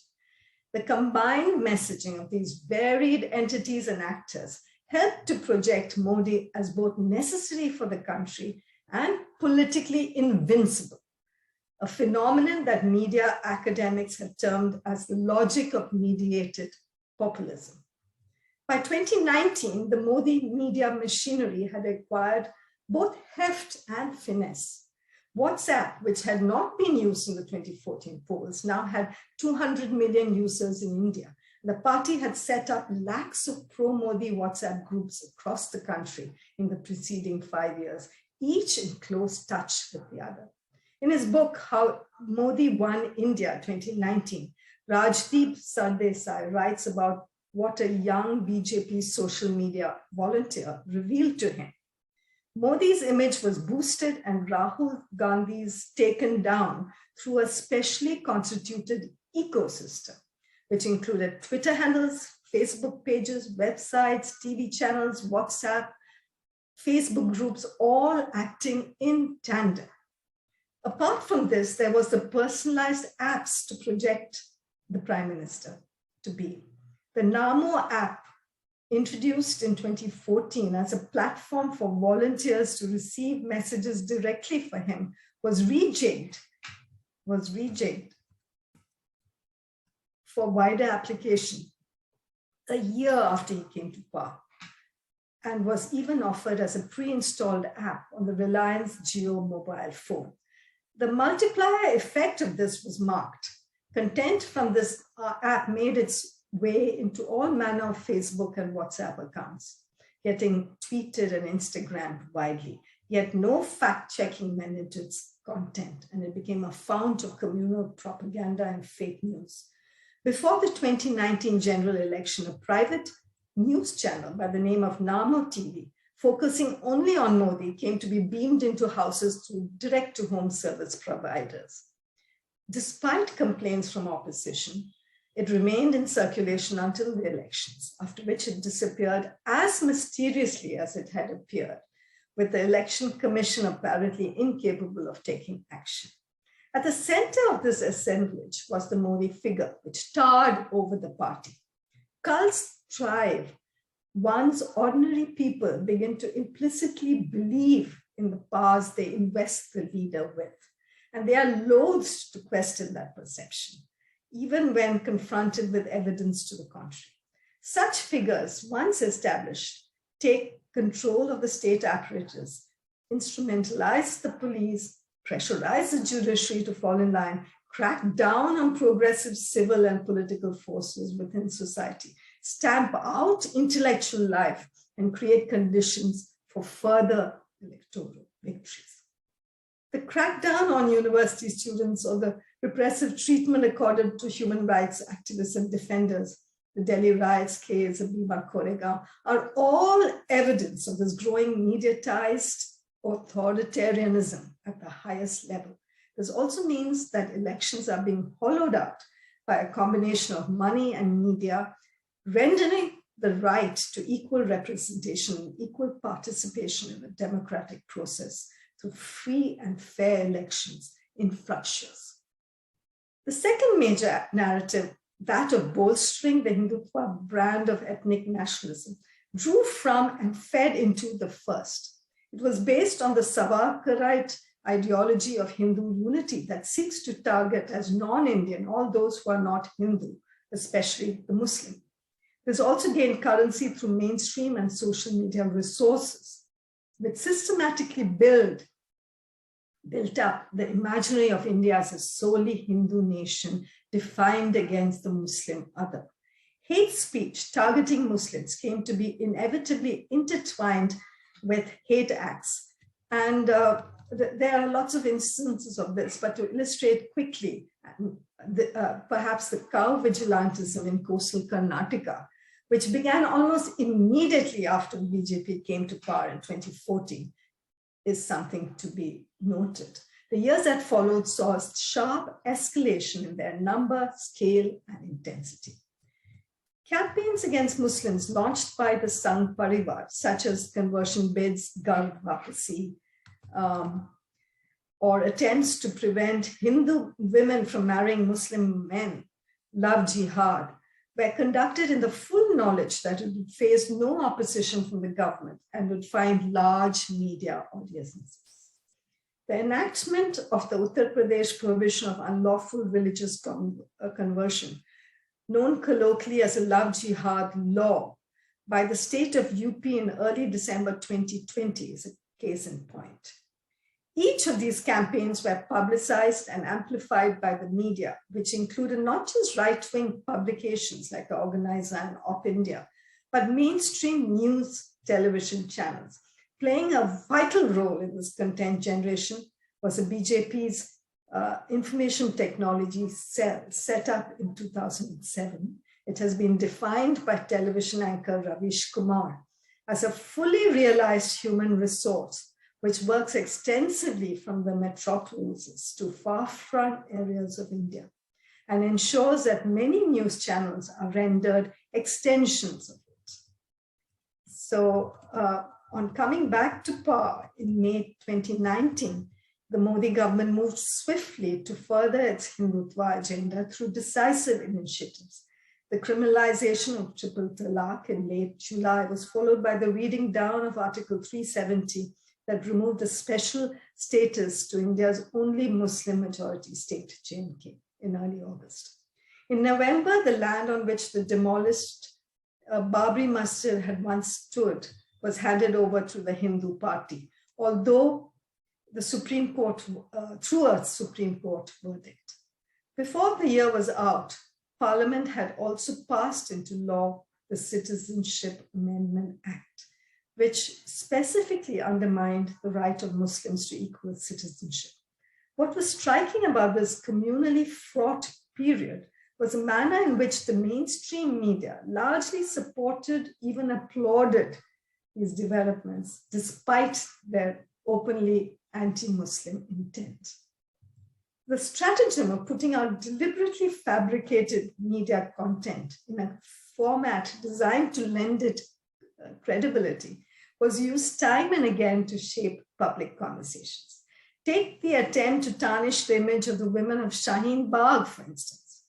The combined messaging of these varied entities and actors helped to project Modi as both necessary for the country and politically invincible, a phenomenon that media academics have termed as the logic of mediated populism. By 2019, the Modi media machinery had acquired both heft and finesse. WhatsApp, which had not been used in the 2014 polls, now had 200 million users in India. The party had set up lakhs of pro-Modi WhatsApp groups across the country in the preceding 5 years, each in close touch with the other. In his book, How Modi Won India 2019, Rajdeep Sardesai writes about what a young BJP social media volunteer revealed to him. Modi's image was boosted and Rahul Gandhi's taken down through a specially constituted ecosystem, which included Twitter handles, Facebook pages, websites, TV channels, WhatsApp, Facebook groups, all acting in tandem. Apart from this, there was the personalized apps to project the Prime Minister to be. The Namo app, introduced in 2014 as a platform for volunteers to receive messages directly for him, was rejigged for wider application a year after he came to power, and was even offered as a pre-installed app on the Reliance Jio mobile phone. The multiplier effect of this was marked. Content from this app made its way into all manner of Facebook and WhatsApp accounts, getting tweeted and Instagrammed widely, yet no fact-checking went into its content, and it became a fount of communal propaganda and fake news. Before the 2019 general election, a private news channel by the name of Namo TV, focusing only on Modi, came to be beamed into houses through direct-to-home service providers. Despite complaints from opposition, it remained in circulation until the elections, after which it disappeared as mysteriously as it had appeared, with the Election Commission apparently incapable of taking action. At the center of this assemblage was the Modi figure, which towered over the party. Cults thrive once ordinary people begin to implicitly believe in the powers they invest the leader with, and they are loath to question that perception, even when confronted with evidence to the contrary. Such figures, once established, take control of the state apparatus, instrumentalize the police, pressurize the judiciary to fall in line, crack down on progressive civil and political forces within society, stamp out intellectual life, and create conditions for further electoral victories. The crackdown on university students or the repressive treatment accorded to human rights activists and defenders, the Delhi riots case of Bhima Koregaon, are all evidence of this growing mediatized authoritarianism at the highest level. This also means that elections are being hollowed out by a combination of money and media, rendering the right to equal representation and equal participation in the democratic process through free and fair elections infructuous. The second major narrative, that of bolstering the Hindutva brand of ethnic nationalism, drew from and fed into the first. It was based on the Savarkarite ideology of Hindu unity that seeks to target as non-Indian all those who are not Hindu, especially the Muslim. This also gained currency through mainstream and social media resources, which systematically built up the imaginary of India as a solely Hindu nation defined against the Muslim other. Hate speech targeting Muslims came to be inevitably intertwined with hate acts. And there are lots of instances of this, but to illustrate quickly, perhaps the cow vigilantism in coastal Karnataka, which began almost immediately after the BJP came to power in 2014, is something to be noted. The years that followed saw a sharp escalation in their number, scale, and intensity. Campaigns against Muslims launched by the Sangh Parivar, such as conversion bids, Garb Vapasi, or attempts to prevent Hindu women from marrying Muslim men, Love Jihad, were conducted in the full knowledge that it would face no opposition from the government and would find large media audiences. The enactment of the Uttar Pradesh prohibition of unlawful religious conversion, known colloquially as a Love Jihad law, by the state of UP in early December 2020 is a case in point. Each of these campaigns were publicized and amplified by the media, which included not just right-wing publications like the Organized and Op India, but mainstream news television channels. Playing a vital role in this content generation was the BJP's information technology cell set up in 2007. It has been defined by television anchor Ravish Kumar as a fully realized human resource which works extensively from the metropolises to far-flung areas of India and ensures that many news channels are rendered extensions of it. So on coming back to power in May 2019, the Modi government moved swiftly to further its Hindutva agenda through decisive initiatives. The criminalization of triple talaq in late July was followed by the reading down of Article 370 that removed the special status to India's only Muslim majority state, J&K, in early August. In November, the land on which the demolished Babri Masjid had once stood was handed over to the Hindu party, although the Supreme Court, through a Supreme Court verdict. Before the year was out, Parliament had also passed into law the Citizenship Amendment Act, which specifically undermined the right of Muslims to equal citizenship. What was striking about this communally fraught period was the manner in which the mainstream media largely supported, even applauded these developments, despite their openly anti-Muslim intent. The stratagem of putting out deliberately fabricated media content in a format designed to lend it credibility was used time and again to shape public conversations. Take the attempt to tarnish the image of the women of Shaheen Bagh, for instance.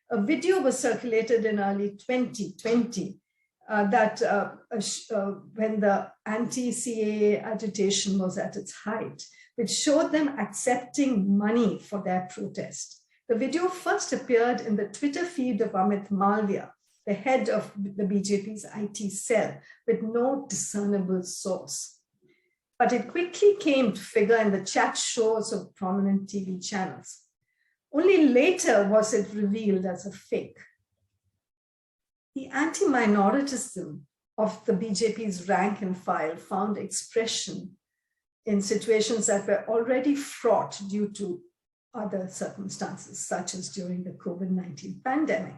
A video was circulated in early 2020 when the anti-CAA agitation was at its height, which showed them accepting money for their protest. The video first appeared in the Twitter feed of Amit Malviya, the head of the BJP's IT cell, with no discernible source. But it quickly came to figure in the chat shows of prominent TV channels. Only later was it revealed as a fake. The anti-minoritism of the BJP's rank and file found expression in situations that were already fraught due to other circumstances, such as during the COVID-19 pandemic.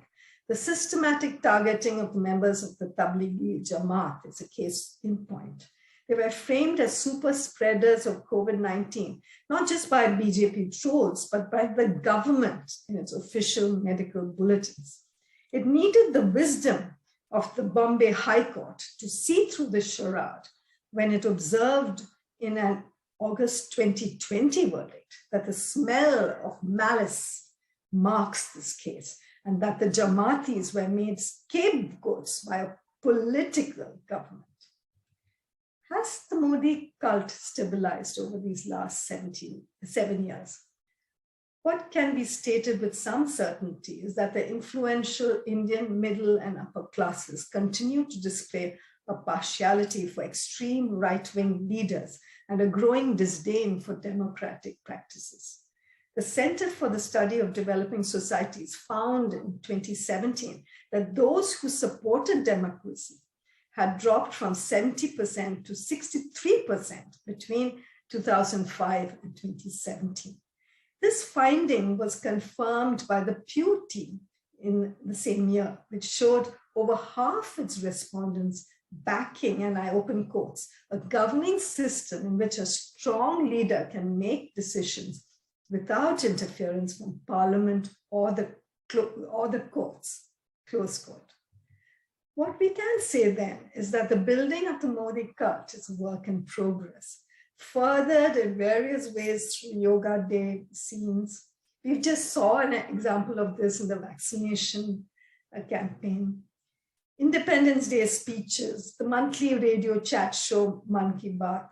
The systematic targeting of the members of the Tablighi Jamaat is a case in point. They were framed as super spreaders of COVID-19, not just by BJP trolls, but by the government in its official medical bulletins. It needed the wisdom of the Bombay High Court to see through the charade when it observed in an August 2020 verdict that the smell of malice marks this case and that the Jamaatis were made scapegoats by a political government. Has the Modi cult stabilized over these last 7 years? What can be stated with some certainty is that the influential Indian middle and upper classes continue to display a partiality for extreme right-wing leaders and a growing disdain for democratic practices. The Center for the Study of Developing Societies found in 2017 that those who supported democracy had dropped from 70% to 63% between 2005 and 2017. This finding was confirmed by the Pew team in the same year, which showed over half its respondents backing, and I open quotes, a governing system in which a strong leader can make decisions without interference from parliament or the courts, close quote. What we can say then is that the building of the Modi cult is a work in progress, furthered in various ways through Yoga Day scenes. We just saw an example of this in the vaccination campaign. Independence Day speeches, the monthly radio chat show Man Ki Baat.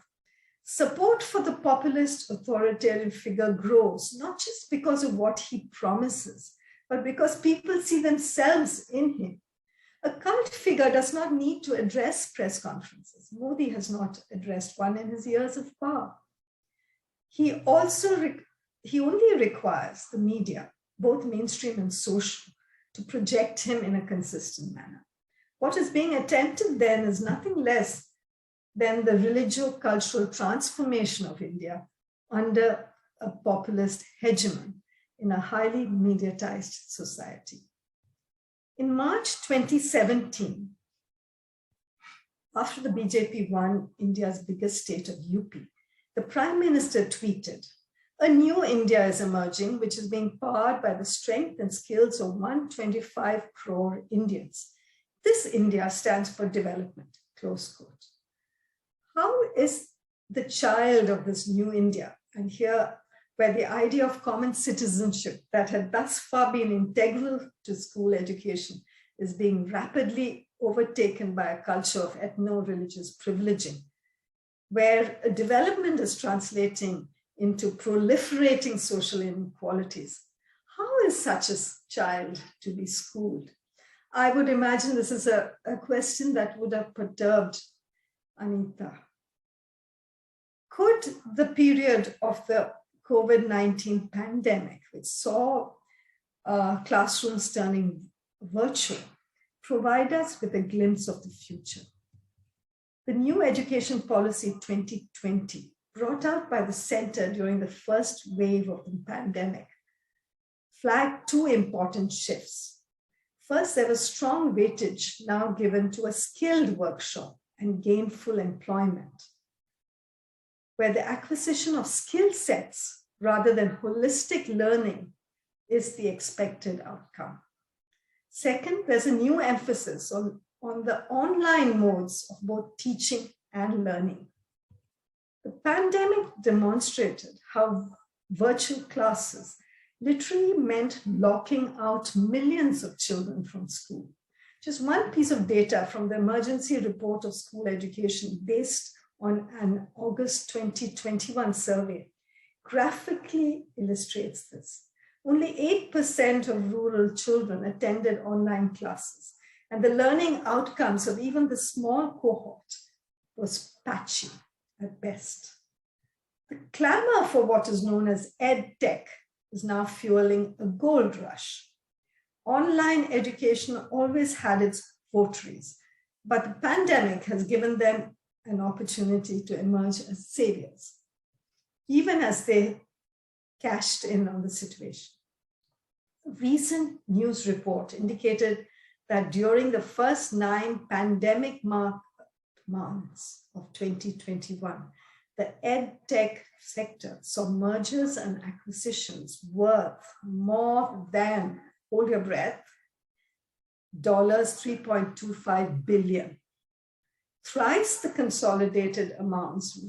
Support for the populist authoritarian figure grows, not just because of what he promises, but because people see themselves in him. A cult figure does not need to address press conferences. Modi has not addressed one in his years of power. He only requires the media, both mainstream and social, to project him in a consistent manner. What is being attempted then is nothing less than the religio-cultural transformation of India under a populist hegemon in a highly mediatized society. In March 2017, after the BJP won India's biggest state of UP, the Prime Minister tweeted, "A new India is emerging, which is being powered by the strength and skills of 125 crore Indians. This India stands for development," close quote. How is the child of this new India, and here where the idea of common citizenship that had thus far been integral to school education is being rapidly overtaken by a culture of ethno-religious privileging, where a development is translating into proliferating social inequalities? How is such a child to be schooled? I would imagine this is a question that would have perturbed Anita. Could the period of the COVID-19 pandemic, which saw classrooms turning virtual, provide us with a glimpse of the future? The new Education Policy 2020, brought out by the Center during the first wave of the pandemic, flagged two important shifts. First, there was strong weightage now given to a skilled workshop and gainful employment, where the acquisition of skill sets rather than holistic learning is the expected outcome. Second, there's a new emphasis on the online modes of both teaching and learning. The pandemic demonstrated how virtual classes literally meant locking out millions of children from school. Just one piece of data from the emergency report of school education based on an August 2021 survey graphically illustrates this. Only 8% of rural children attended online classes, and the learning outcomes of even the small cohort was patchy at best. The clamor for what is known as EdTech is now fueling a gold rush. Online education always had its votaries, But the pandemic has given them an opportunity to emerge as saviors, even as they cashed in on the situation. A recent news report indicated that during the first 9 pandemic months of 2021, the EdTech sector saw mergers and acquisitions worth more than, hold your breath, $3.25 billion. Thrice the consolidated amounts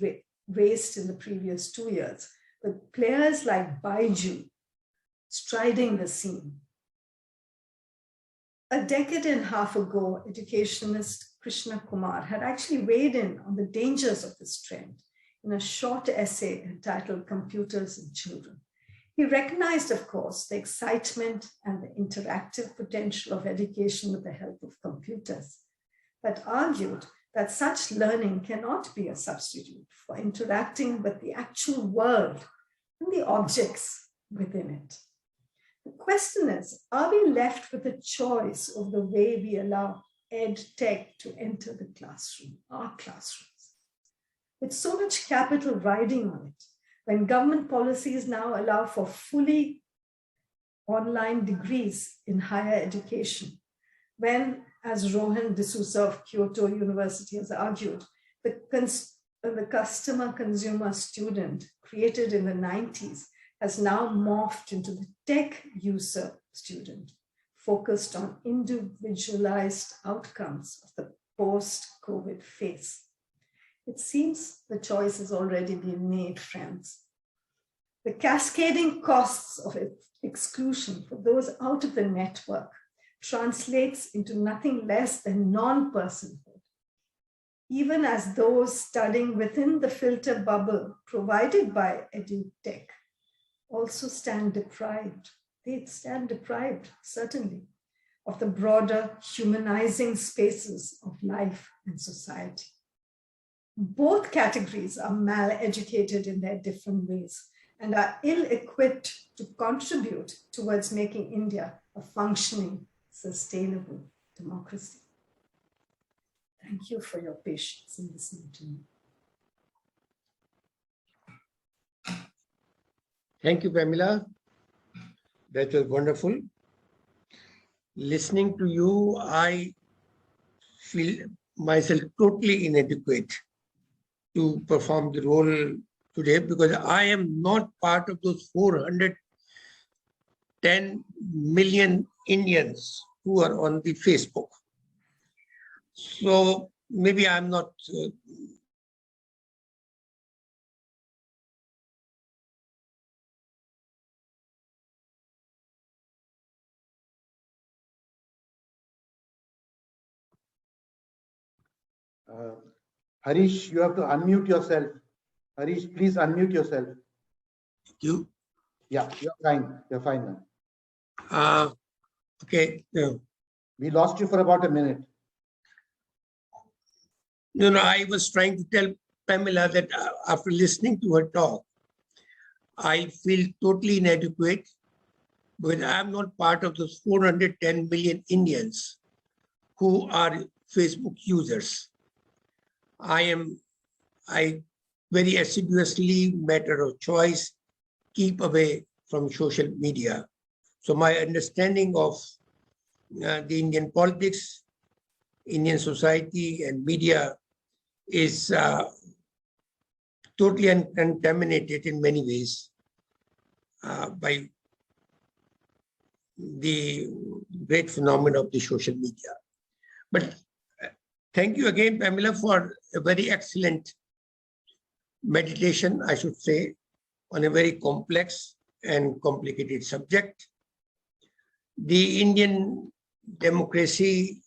raised in the previous 2 years, with players like Baiju striding the scene. A decade and a half ago, educationist Krishna Kumar had actually weighed in on the dangers of this trend in a short essay entitled Computers and Children. He recognized, of course, the excitement and the interactive potential of education with the help of computers, but argued that such learning cannot be a substitute for interacting with the actual world and the objects within it. The question is, are we left with a choice of the way we allow EdTech to enter the classroom, our classrooms? With so much capital riding on it, when government policies now allow for fully online degrees in higher education, when, as Rohan D'Souza of Kyoto University has argued, the customer-consumer student created in the 90s has now morphed into the tech user student, focused on individualized outcomes of the post-COVID phase. It seems the choice has already been made, friends. The cascading costs of exclusion for those out of the network translates into nothing less than non-personhood, even as those studying within the filter bubble provided by EdTech also stand deprived. They stand deprived, certainly, of the broader humanizing spaces of life and society. Both categories are mal-educated in their different ways and are ill-equipped to contribute towards making India a functioning, sustainable democracy. Thank you for your patience in listening to me. Thank you, Pamela. That was wonderful. Listening to you, I feel myself totally inadequate to perform the role today because I am not part of those 410 million Indians who are on the Facebook. So maybe I'm not Harish, you have to unmute yourself. Harish, please unmute yourself. you. Yeah, you're fine. You're fine now. Okay. We lost you for about a minute. I was trying to tell Pamela that after listening to her talk, I feel totally inadequate because I'm not part of those 410 million Indians who are Facebook users. I very assiduously, matter of choice, keep away from social media. So my understanding of the Indian politics, Indian society and media is totally uncontaminated in many ways by the great phenomenon of the social media. But thank you again, Pamela, for a very excellent meditation, I should say, on a very complex and complicated subject. The Indian democracy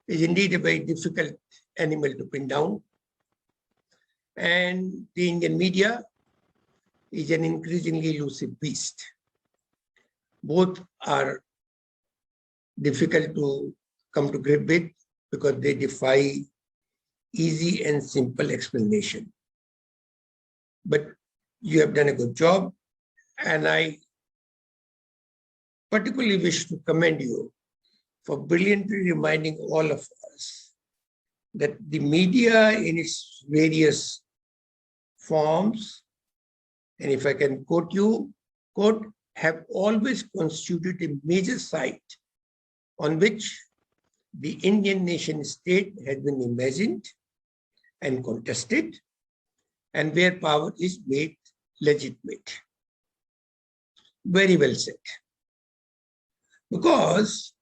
is indeed a very difficult animal to pin down. And the Indian media is an increasingly elusive beast. Both are difficult to come to grip with because they defy easy and simple explanation. But you have done a good job, and I particularly wish to commend you for brilliantly reminding all of us that the media in its various forms, and if I can quote you, quote, have always constituted a major site on which the Indian nation state has been imagined and contested, and where power is made legitimate. Very well said. Because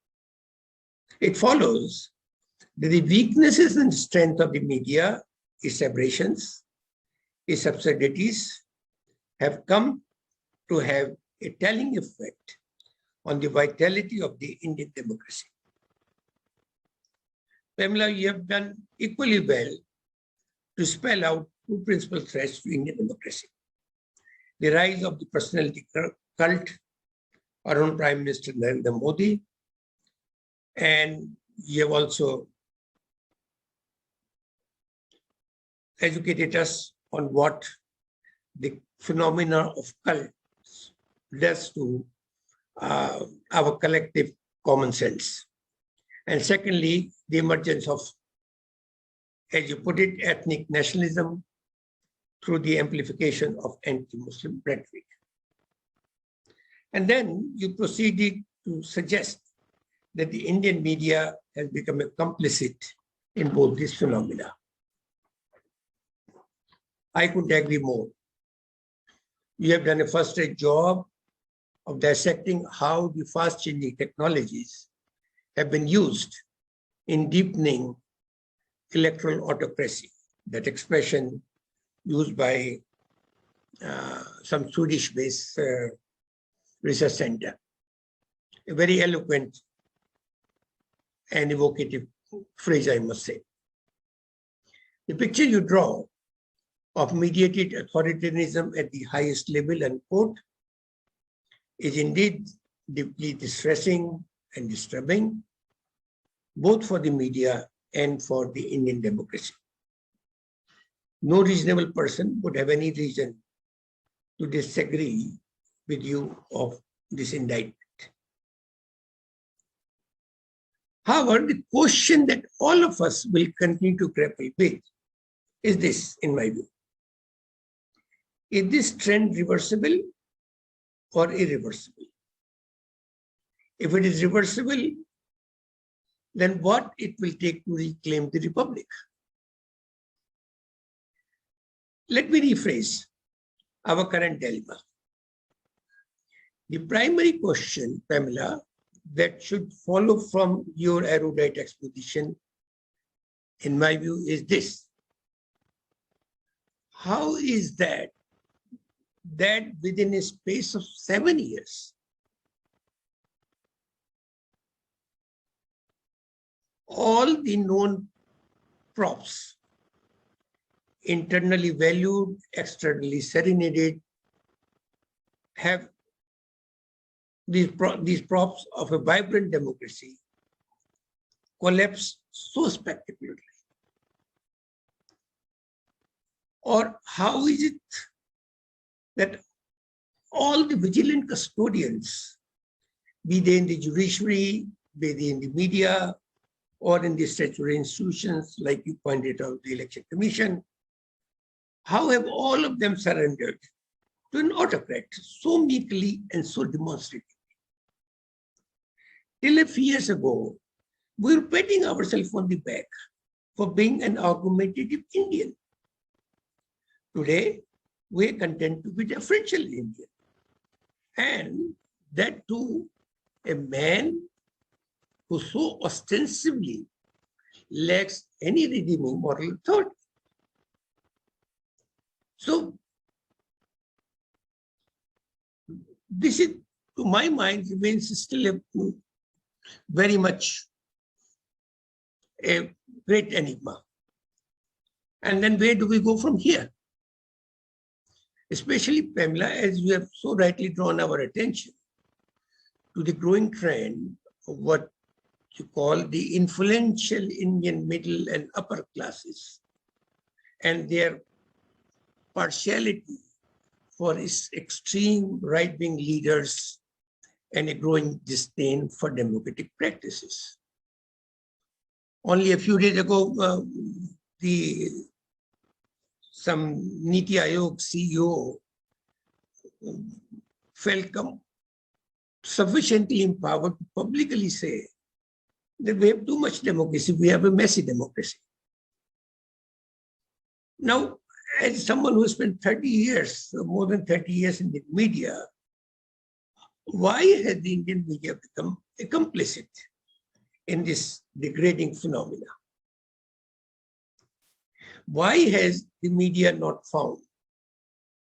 it follows that the weaknesses and strength of the media, its aberrations, its absurdities, have come to have a telling effect on the vitality of the Indian democracy. Pamela, you have done equally well to spell out two principal threats to Indian democracy: the rise of the personality cult around Prime Minister Narendra Modi, and you have also educated us on what the phenomena of cults does to our collective common sense. And secondly, the emergence of, as you put it, ethnic nationalism through the amplification of anti-Muslim rhetoric. And then you proceeded to suggest that the Indian media has become a complicit in both these phenomena. I couldn't agree more. You have done a first-rate job of dissecting how the fast-changing technologies have been used in deepening electoral autocracy, that expression used by some Swedish-based research center. A very eloquent and evocative phrase, I must say. The picture you draw of mediated authoritarianism at the highest level, unquote, is indeed deeply distressing and disturbing, both for the media and for the Indian democracy. No reasonable person would have any reason to disagree with you of this indictment. However, the question that all of us will continue to grapple with is this, in my view. Is this trend reversible or irreversible? If it is reversible, then what it will take to reclaim the republic? Let me rephrase our current dilemma. The primary question, Pamela, that should follow from your erudite exposition, in my view, is this. How is that within a space of 7 years, all the known props, internally valued, externally serenaded, have these props of a vibrant democracy collapse so spectacularly? Or how is it that all the vigilant custodians, be they in the judiciary, be they in the media, or in the statutory institutions, like you pointed out, the Election Commission, how have all of them surrendered to an autocrat so meekly and so demonstratively? Till a few years ago, we were patting ourselves on the back for being an argumentative Indian. Today, we're content to be differential Indian. And that too, a man who so ostensibly lacks any redeeming moral authority. So, this is, to my mind, remains still a very much a great enigma. And then where do we go from here? Especially, Pamela, as you have so rightly drawn our attention to the growing trend of what you call the influential Indian middle and upper classes and their partiality for its extreme right-wing leaders and a growing disdain for democratic practices. Only a few days ago, some Niti Aayog CEO felt sufficiently empowered to publicly say that we have too much democracy, we have a messy democracy. Now, as someone who spent 30 years, more than 30 years in the media, why has the Indian media become a complicit in this degrading phenomena? Why has the media not found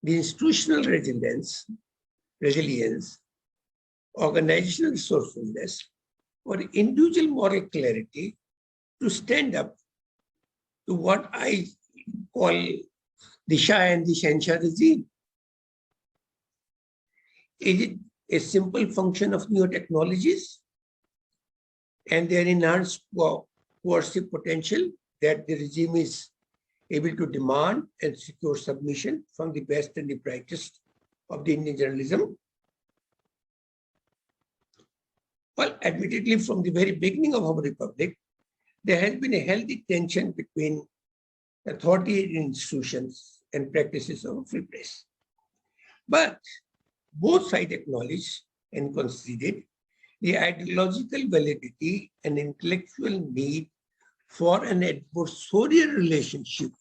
the institutional resilience, organizational resourcefulness, or individual moral clarity to stand up to what I call the Shah and the Shansha regime? Is it a simple function of new technologies and their enhanced coercive potential that the regime is able to demand and secure submission from the best and the brightest of the Indian journalism? Well, admittedly, from the very beginning of our republic, there has been a healthy tension between authoritarian institutions and practices of a free press. But both sides acknowledge and conceded the ideological validity and intellectual need for an adversarial relationship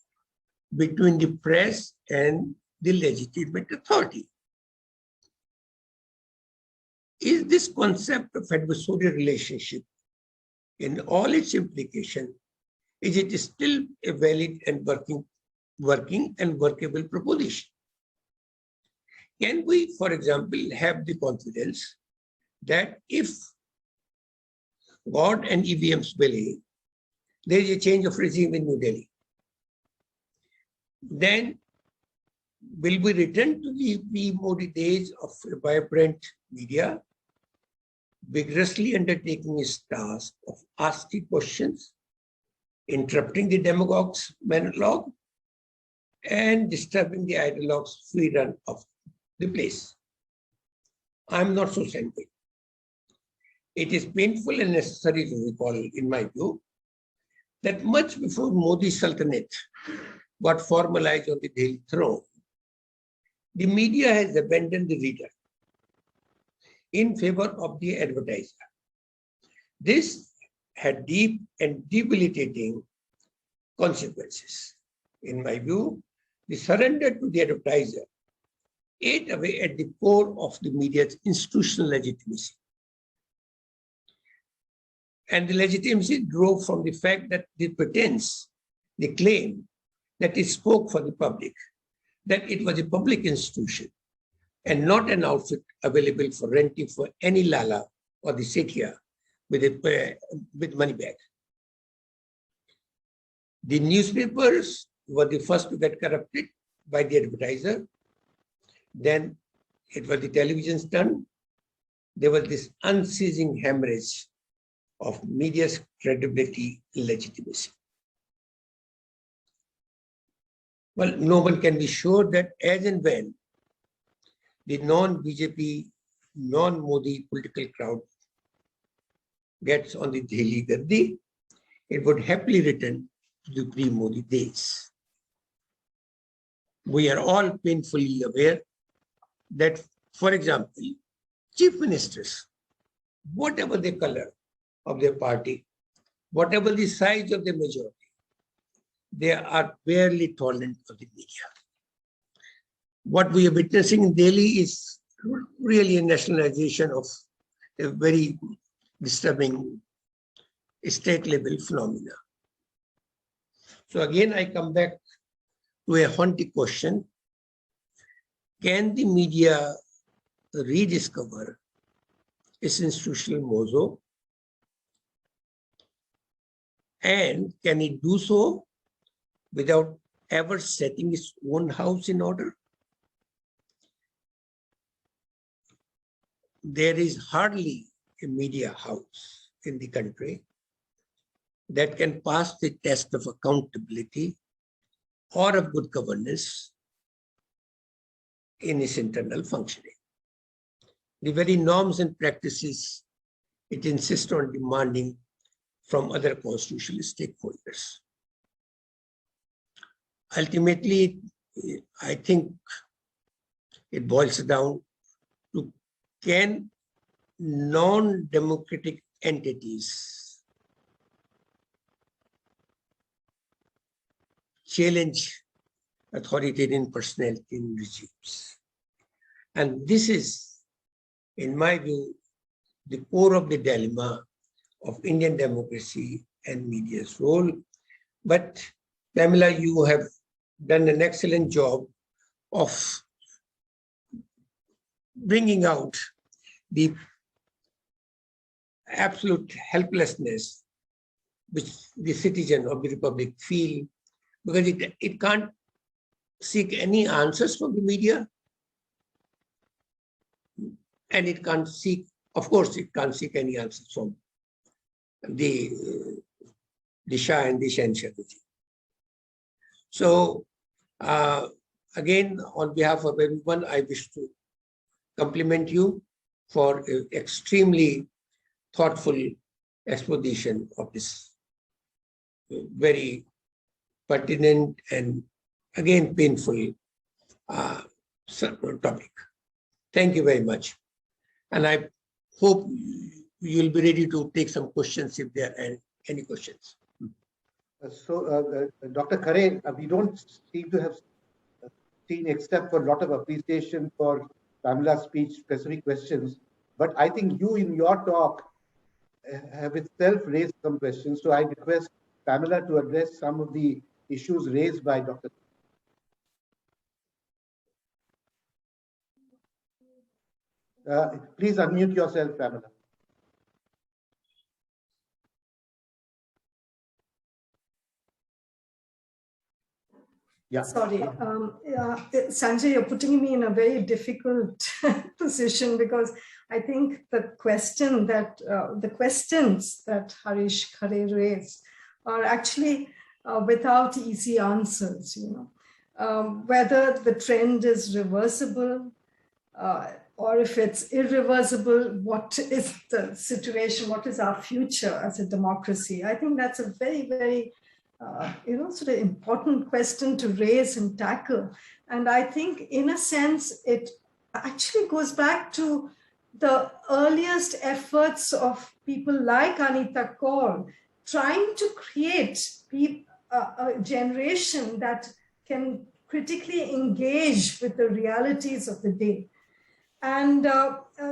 between the press and the legitimate authority. Is this concept of adversarial relationship in all its implication, is it still a valid and working and workable proposition? Can we, for example, have the confidence that if God and EVMs believe there is a change of regime in New Delhi, then will we return to the pre-Modi days of a vibrant media, vigorously undertaking its task of asking questions, interrupting the demagogues' monologue, and disturbing the ideologues' free run of the place? I'm not so sanguine. It is painful and necessary to recall, in my view, that much before Modi's Sultanate got formalized on the Delhi throne, the media has abandoned the reader in favor of the advertiser. This had deep and debilitating consequences. In my view, the surrender to the advertiser ate away at the core of the media's institutional legitimacy. And the legitimacy drove from the fact that the pretense, the claim that it spoke for the public, that it was a public institution and not an outfit available for renting for any lala or the Sethia with money bag. The newspapers were the first to get corrupted by the advertiser. Then it was the television's turn. There was this unceasing hemorrhage of media's credibility and legitimacy. Well, no one can be sure that as and when the non-BJP, non-Modi political crowd gets on the Delhi Gaddi, it would happily return to the pre-Modi days. We are all painfully aware that, for example, chief ministers, whatever the color of their party, whatever the size of the majority, they are barely tolerant of the media. What we are witnessing in Delhi is really a nationalization of a very disturbing state-level phenomena. So again, I come back to a haunting question. Can the media rediscover its institutional mosaic? And can it do so without ever setting its own house in order? There is hardly a media house in the country that can pass the test of accountability or of good governance in its internal functioning. The very norms and practices it insists on demanding from other constitutional stakeholders. Ultimately, I think it boils down to, can non-democratic entities challenge authoritarian personality in regimes? And this is, in my view, the core of the dilemma of Indian democracy and media's role. But Pamela, you have done an excellent job of bringing out the absolute helplessness which the citizen of the Republic feel, because it can't seek any answers from the media, and it can't seek, of course, it can't seek any answers from the Shah and the Shansha regime. So again, on behalf of everyone, I wish to compliment you for an extremely thoughtful exposition of this very pertinent and again painful topic. Thank you very much. And I hope you'll be ready to take some questions if there are any questions. So, Dr. Khare, we don't seem to have seen, except for a lot of appreciation for Pamela's speech, specific questions. But I think you, in your talk, have itself raised some questions. So I request Pamela to address some of the issues raised by Dr. Please unmute yourself, Pamela. Yeah. Sorry, Sanjay, you're putting me in a very difficult position, because I think the questions that Harish Khare raised are actually without easy answers. Whether the trend is reversible or if it's irreversible, what is the situation? What is our future as a democracy? I think that's a very, very sort of important question to raise and tackle. And I think, in a sense, it actually goes back to the earliest efforts of people like Anita Kaul, trying to create a generation that can critically engage with the realities of the day. And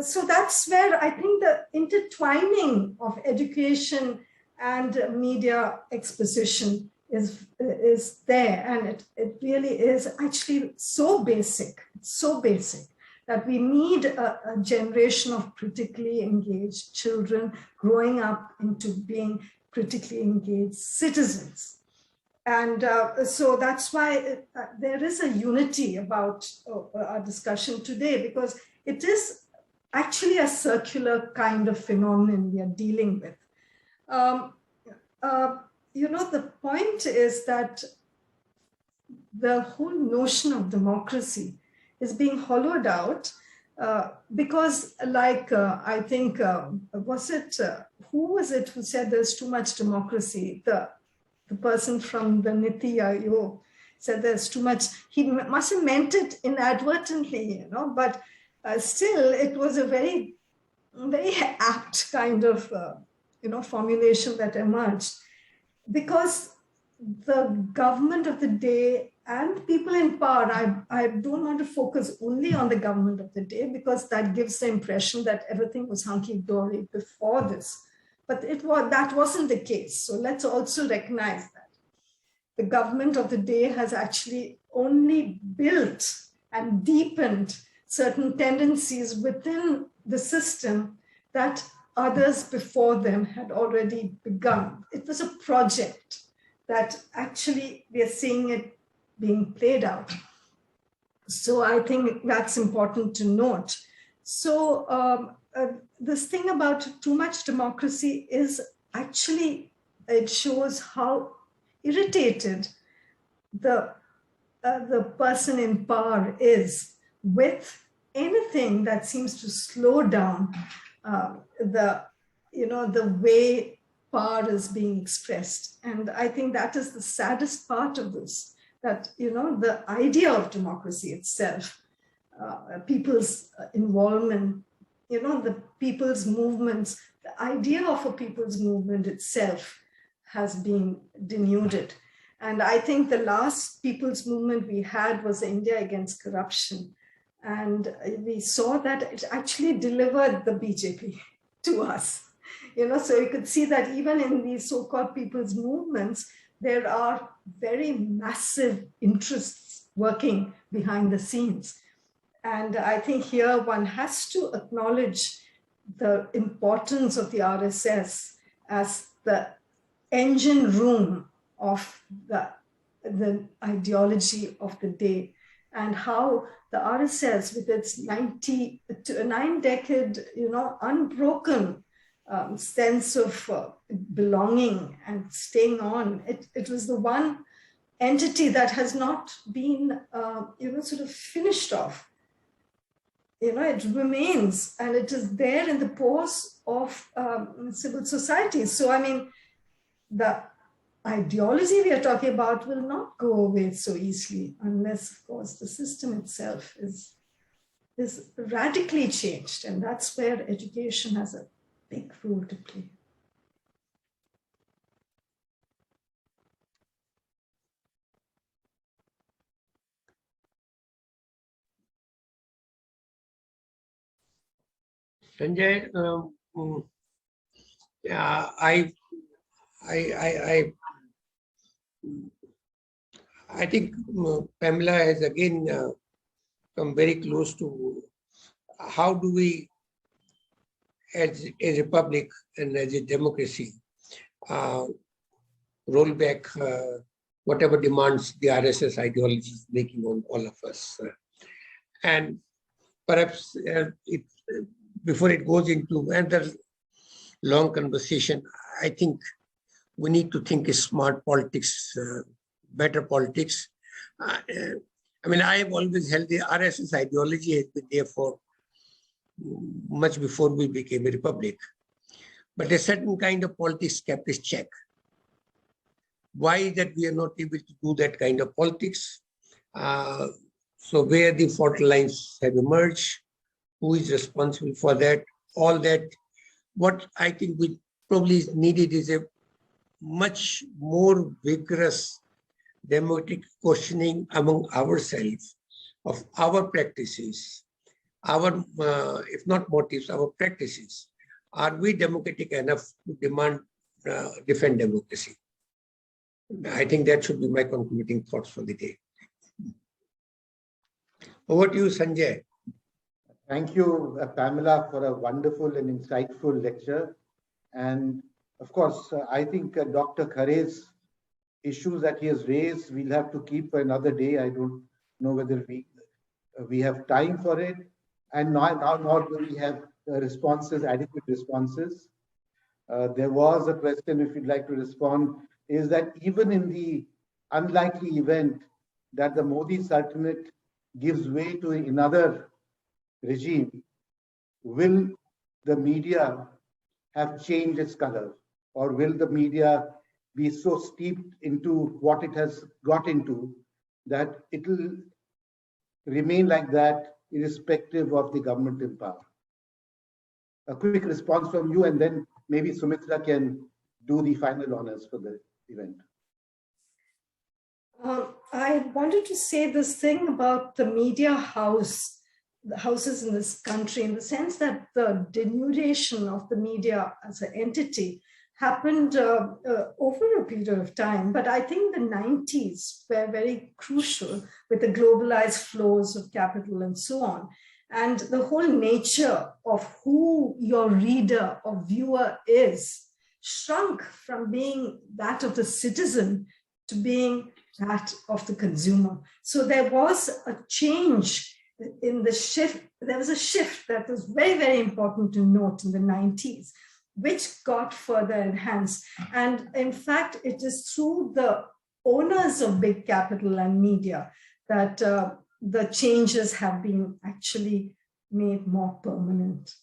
so that's where I think the intertwining of education and media exposition is there, and it really is actually so basic that we need a generation of critically engaged children growing up into being critically engaged citizens. And so that's why there is a unity about our discussion today, because it is actually a circular kind of phenomenon we are dealing with. The point is that the whole notion of democracy is being hollowed out because, like, I think, who was it who said there's too much democracy? The person from the Niti Aayog said there's too much. He must have meant it inadvertently, but still it was a very, very apt kind of formulation that emerged, because the government of the day and people in power, I don't want to focus only on the government of the day, because that gives the impression that everything was hunky-dory before this. But that wasn't the case. So let's also recognize that the government of the day has actually only built and deepened certain tendencies within the system that others before them had already begun. It was a project that actually we are seeing it being played out. So I think that's important to note. So this thing about too much democracy is actually, it shows how irritated the person in power is with anything that seems to slow down the way power is being expressed. And I think that is the saddest part of this, that, the idea of democracy itself, people's involvement, the people's movements, the idea of a people's movement itself has been denuded. And I think the last people's movement we had was India Against Corruption. And we saw that it actually delivered the BJP to us. So you could see that even in these so-called people's movements, there are very massive interests working behind the scenes. And I think here one has to acknowledge the importance of the RSS as the engine room of the ideology of the day, and how the RSS, with its 9-decade, unbroken sense of belonging and staying on, it was the one entity that has not been, sort of finished off. It remains, and it is there in the pores of civil society. So, I mean, the ideology we are talking about will not go away so easily unless, of course, the system itself is radically changed. And that's where education has a big role to play. Sanjay, I think Pamela has again come very close to how do we, as a republic and as a democracy, roll back whatever demands the RSS ideology is making on all of us. And perhaps before it goes into another long conversation, I think we need to think smart politics, better politics. I mean, I have always held the RSS ideology has been there for much before we became a republic. But a certain kind of politics kept its check. Why is that we are not able to do that kind of politics? So where the fault lines have emerged, who is responsible for that, all that. What I think we probably needed is a much more vigorous democratic questioning among ourselves of our practices, our, if not motives, our practices. Are we democratic enough to defend democracy? I think that should be my concluding thoughts for the day. Over to you, Sanjay. Thank you, Pamela, for a wonderful and insightful lecture. And of course, I think Dr. Khare's issues that he has raised, we'll have to keep for another day. I don't know whether we have time for it. And now do we have responses, adequate responses. There was a question, if you'd like to respond, is that even in the unlikely event that the Modi Sultanate gives way to another regime, will the media have changed its color? Or will the media be so steeped into what it has got into that it will remain like that irrespective of the government in power? A quick response from you, and then maybe Sumitra can do the final honors for the event. I wanted to say this thing about the media house, the houses in this country, in the sense that the denudation of the media as an entity happened over a period of time. But I think the 90s were very crucial with the globalized flows of capital and so on. And the whole nature of who your reader or viewer is shrunk from being that of the citizen to being that of the consumer. So there was a change in the shift. There was a shift that was very, very important to note in the 90s, which got further enhanced. And in fact, it is through the owners of big capital and media that the changes have been actually made more permanent.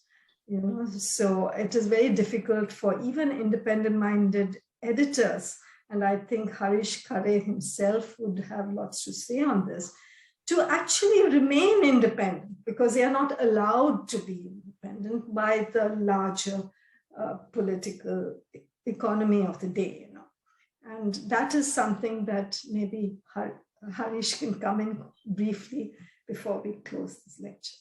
So it is very difficult for even independent-minded editors, and I think Harish Khare himself would have lots to say on this, to actually remain independent because they are not allowed to be independent by the larger political economy of the day. And that is something that maybe Harish can come in briefly before we close this lecture.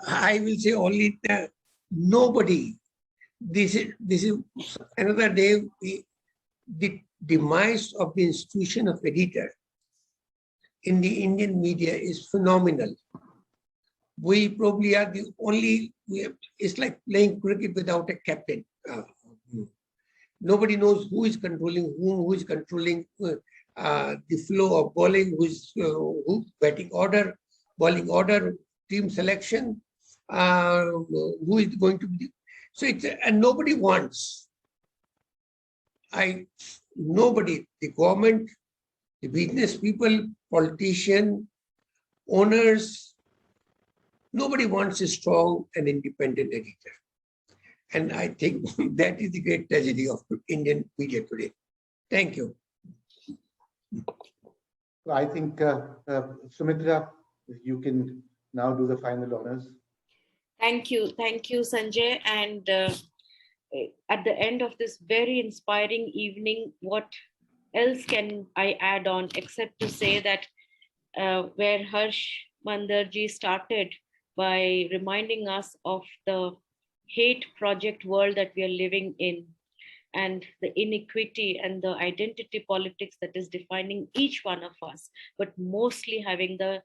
I will say only that nobody, this is another day, the demise of the institution of editor in the Indian media is phenomenal. We probably are the only, it's like playing cricket without a captain. Nobody knows who is controlling who is controlling the flow of bowling, who batting order, bowling order, team selection, who is going to be. So it's, and nobody wants. Nobody, the government, the business people, politicians, owners, nobody wants a strong and independent editor. And I think that is the great tragedy of Indian media today. Thank you. I think, Sumitra, you can now do the final honors. Thank you, Sanjay. And at the end of this very inspiring evening, what else can I add on except to say that where Harsh Mandarji started by reminding us of the hate project world that we are living in, and the inequity and the identity politics that is defining each one of us, but mostly having the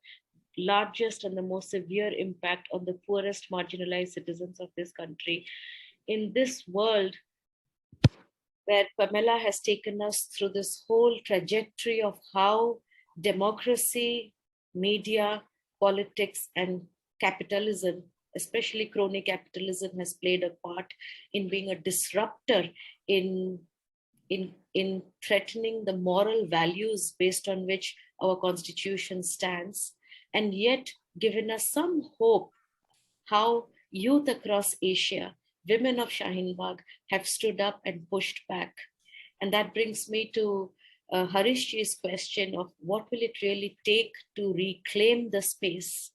largest and the most severe impact on the poorest marginalized citizens of this country. In this world where Pamela has taken us through this whole trajectory of how democracy, media, politics, and capitalism, especially crony capitalism, has played a part in being a disruptor in threatening the moral values based on which our constitution stands, and yet given us some hope how youth across Asia, women of Shaheen Bagh, have stood up and pushed back. And that brings me to Harishji's question of what will it really take to reclaim the space.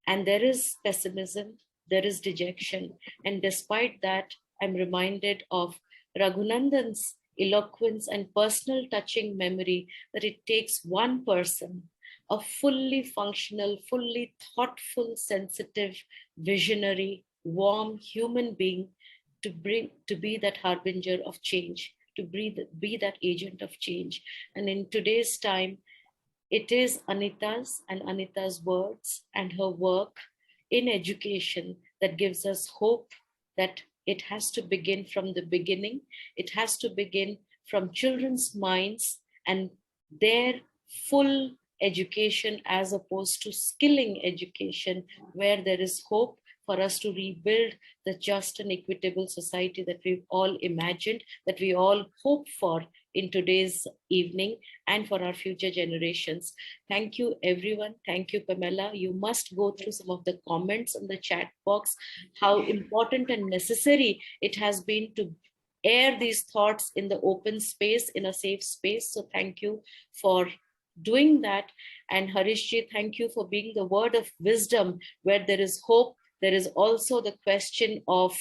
And there is pessimism, there is dejection. And despite that, I'm reminded of Raghunandan's eloquence and personal touching memory that it takes one person, a fully functional, fully thoughtful, sensitive, visionary, warm human being to be that harbinger of change, to be that agent of change. And in today's time, it is Anita's words and her work in education that gives us hope that it has to begin from the beginning. It has to begin from children's minds and their full education as opposed to skilling education, where there is hope for us to rebuild the just and equitable society that we've all imagined, that we all hope for in today's evening and for our future generations. Thank you, everyone. Thank you, Pamela. You must go through some of the comments in the chat box, how important and necessary it has been to air these thoughts in the open space, in a safe space. So thank you for doing that. And Harishji, thank you for being the word of wisdom. Where there is hope, there is also the question of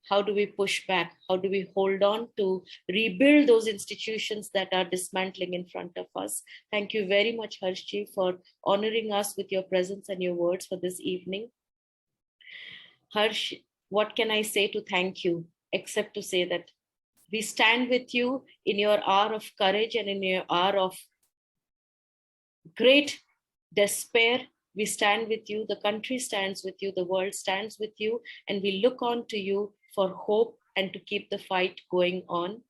how do we push back? How do we hold on to rebuild those institutions that are dismantling in front of us? Thank you very much, Harishji, for honoring us with your presence and your words for this evening. Harsh, what can I say to thank you, except to say that we stand with you in your hour of courage and in your hour of great despair. We stand with you, the country stands with you, the world stands with you, and we look on to you for hope and to keep the fight going on.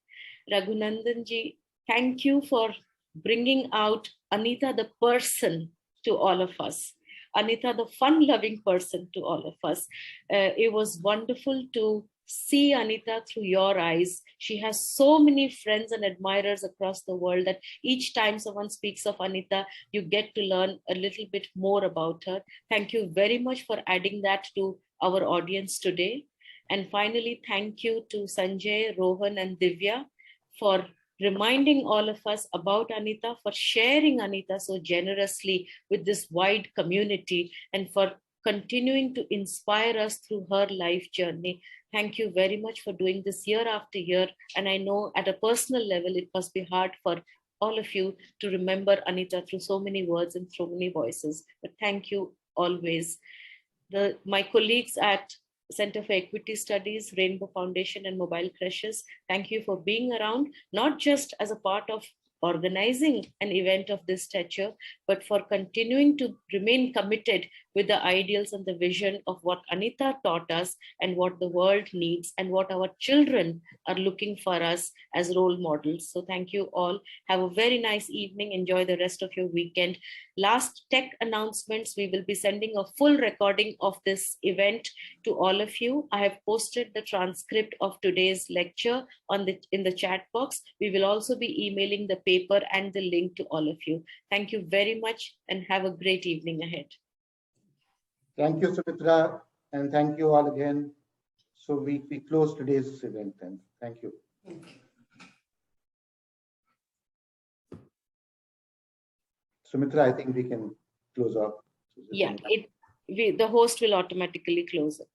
Raghunandanji, thank you for bringing out Anita the person to all of us. Anita the fun-loving person to all of us. It was wonderful to see Anita through your eyes. She has so many friends and admirers across the world that each time someone speaks of Anita, you get to learn a little bit more about her. Thank you very much for adding that to our audience today. And finally, thank you to Sanjay, Rohan, and Divya for reminding all of us about Anita, for sharing Anita so generously with this wide community, and for continuing to inspire us through her life journey. Thank you very much for doing this year after year. And I know at a personal level, it must be hard for all of you to remember Anita through so many words and so many voices. But thank you always. My colleagues at Center for Equity Studies, Rainbow Foundation, and Mobile Creches, thank you for being around, not just as a part of organizing an event of this stature, but for continuing to remain committed with the ideals and the vision of what Anita taught us and what the world needs and what our children are looking for us as role models. So thank you all. Have a very nice evening. Enjoy the rest of your weekend. Last tech announcements, we will be sending a full recording of this event to all of you. I have posted the transcript of today's lecture in the chat box. We will also be emailing the paper and the link to all of you. Thank you very much and have a great evening ahead. Thank you, Sumitra, and thank you all again. So we close today's event then. Thank you. Sumitra, I think we can close off. Yeah, the host will automatically close it.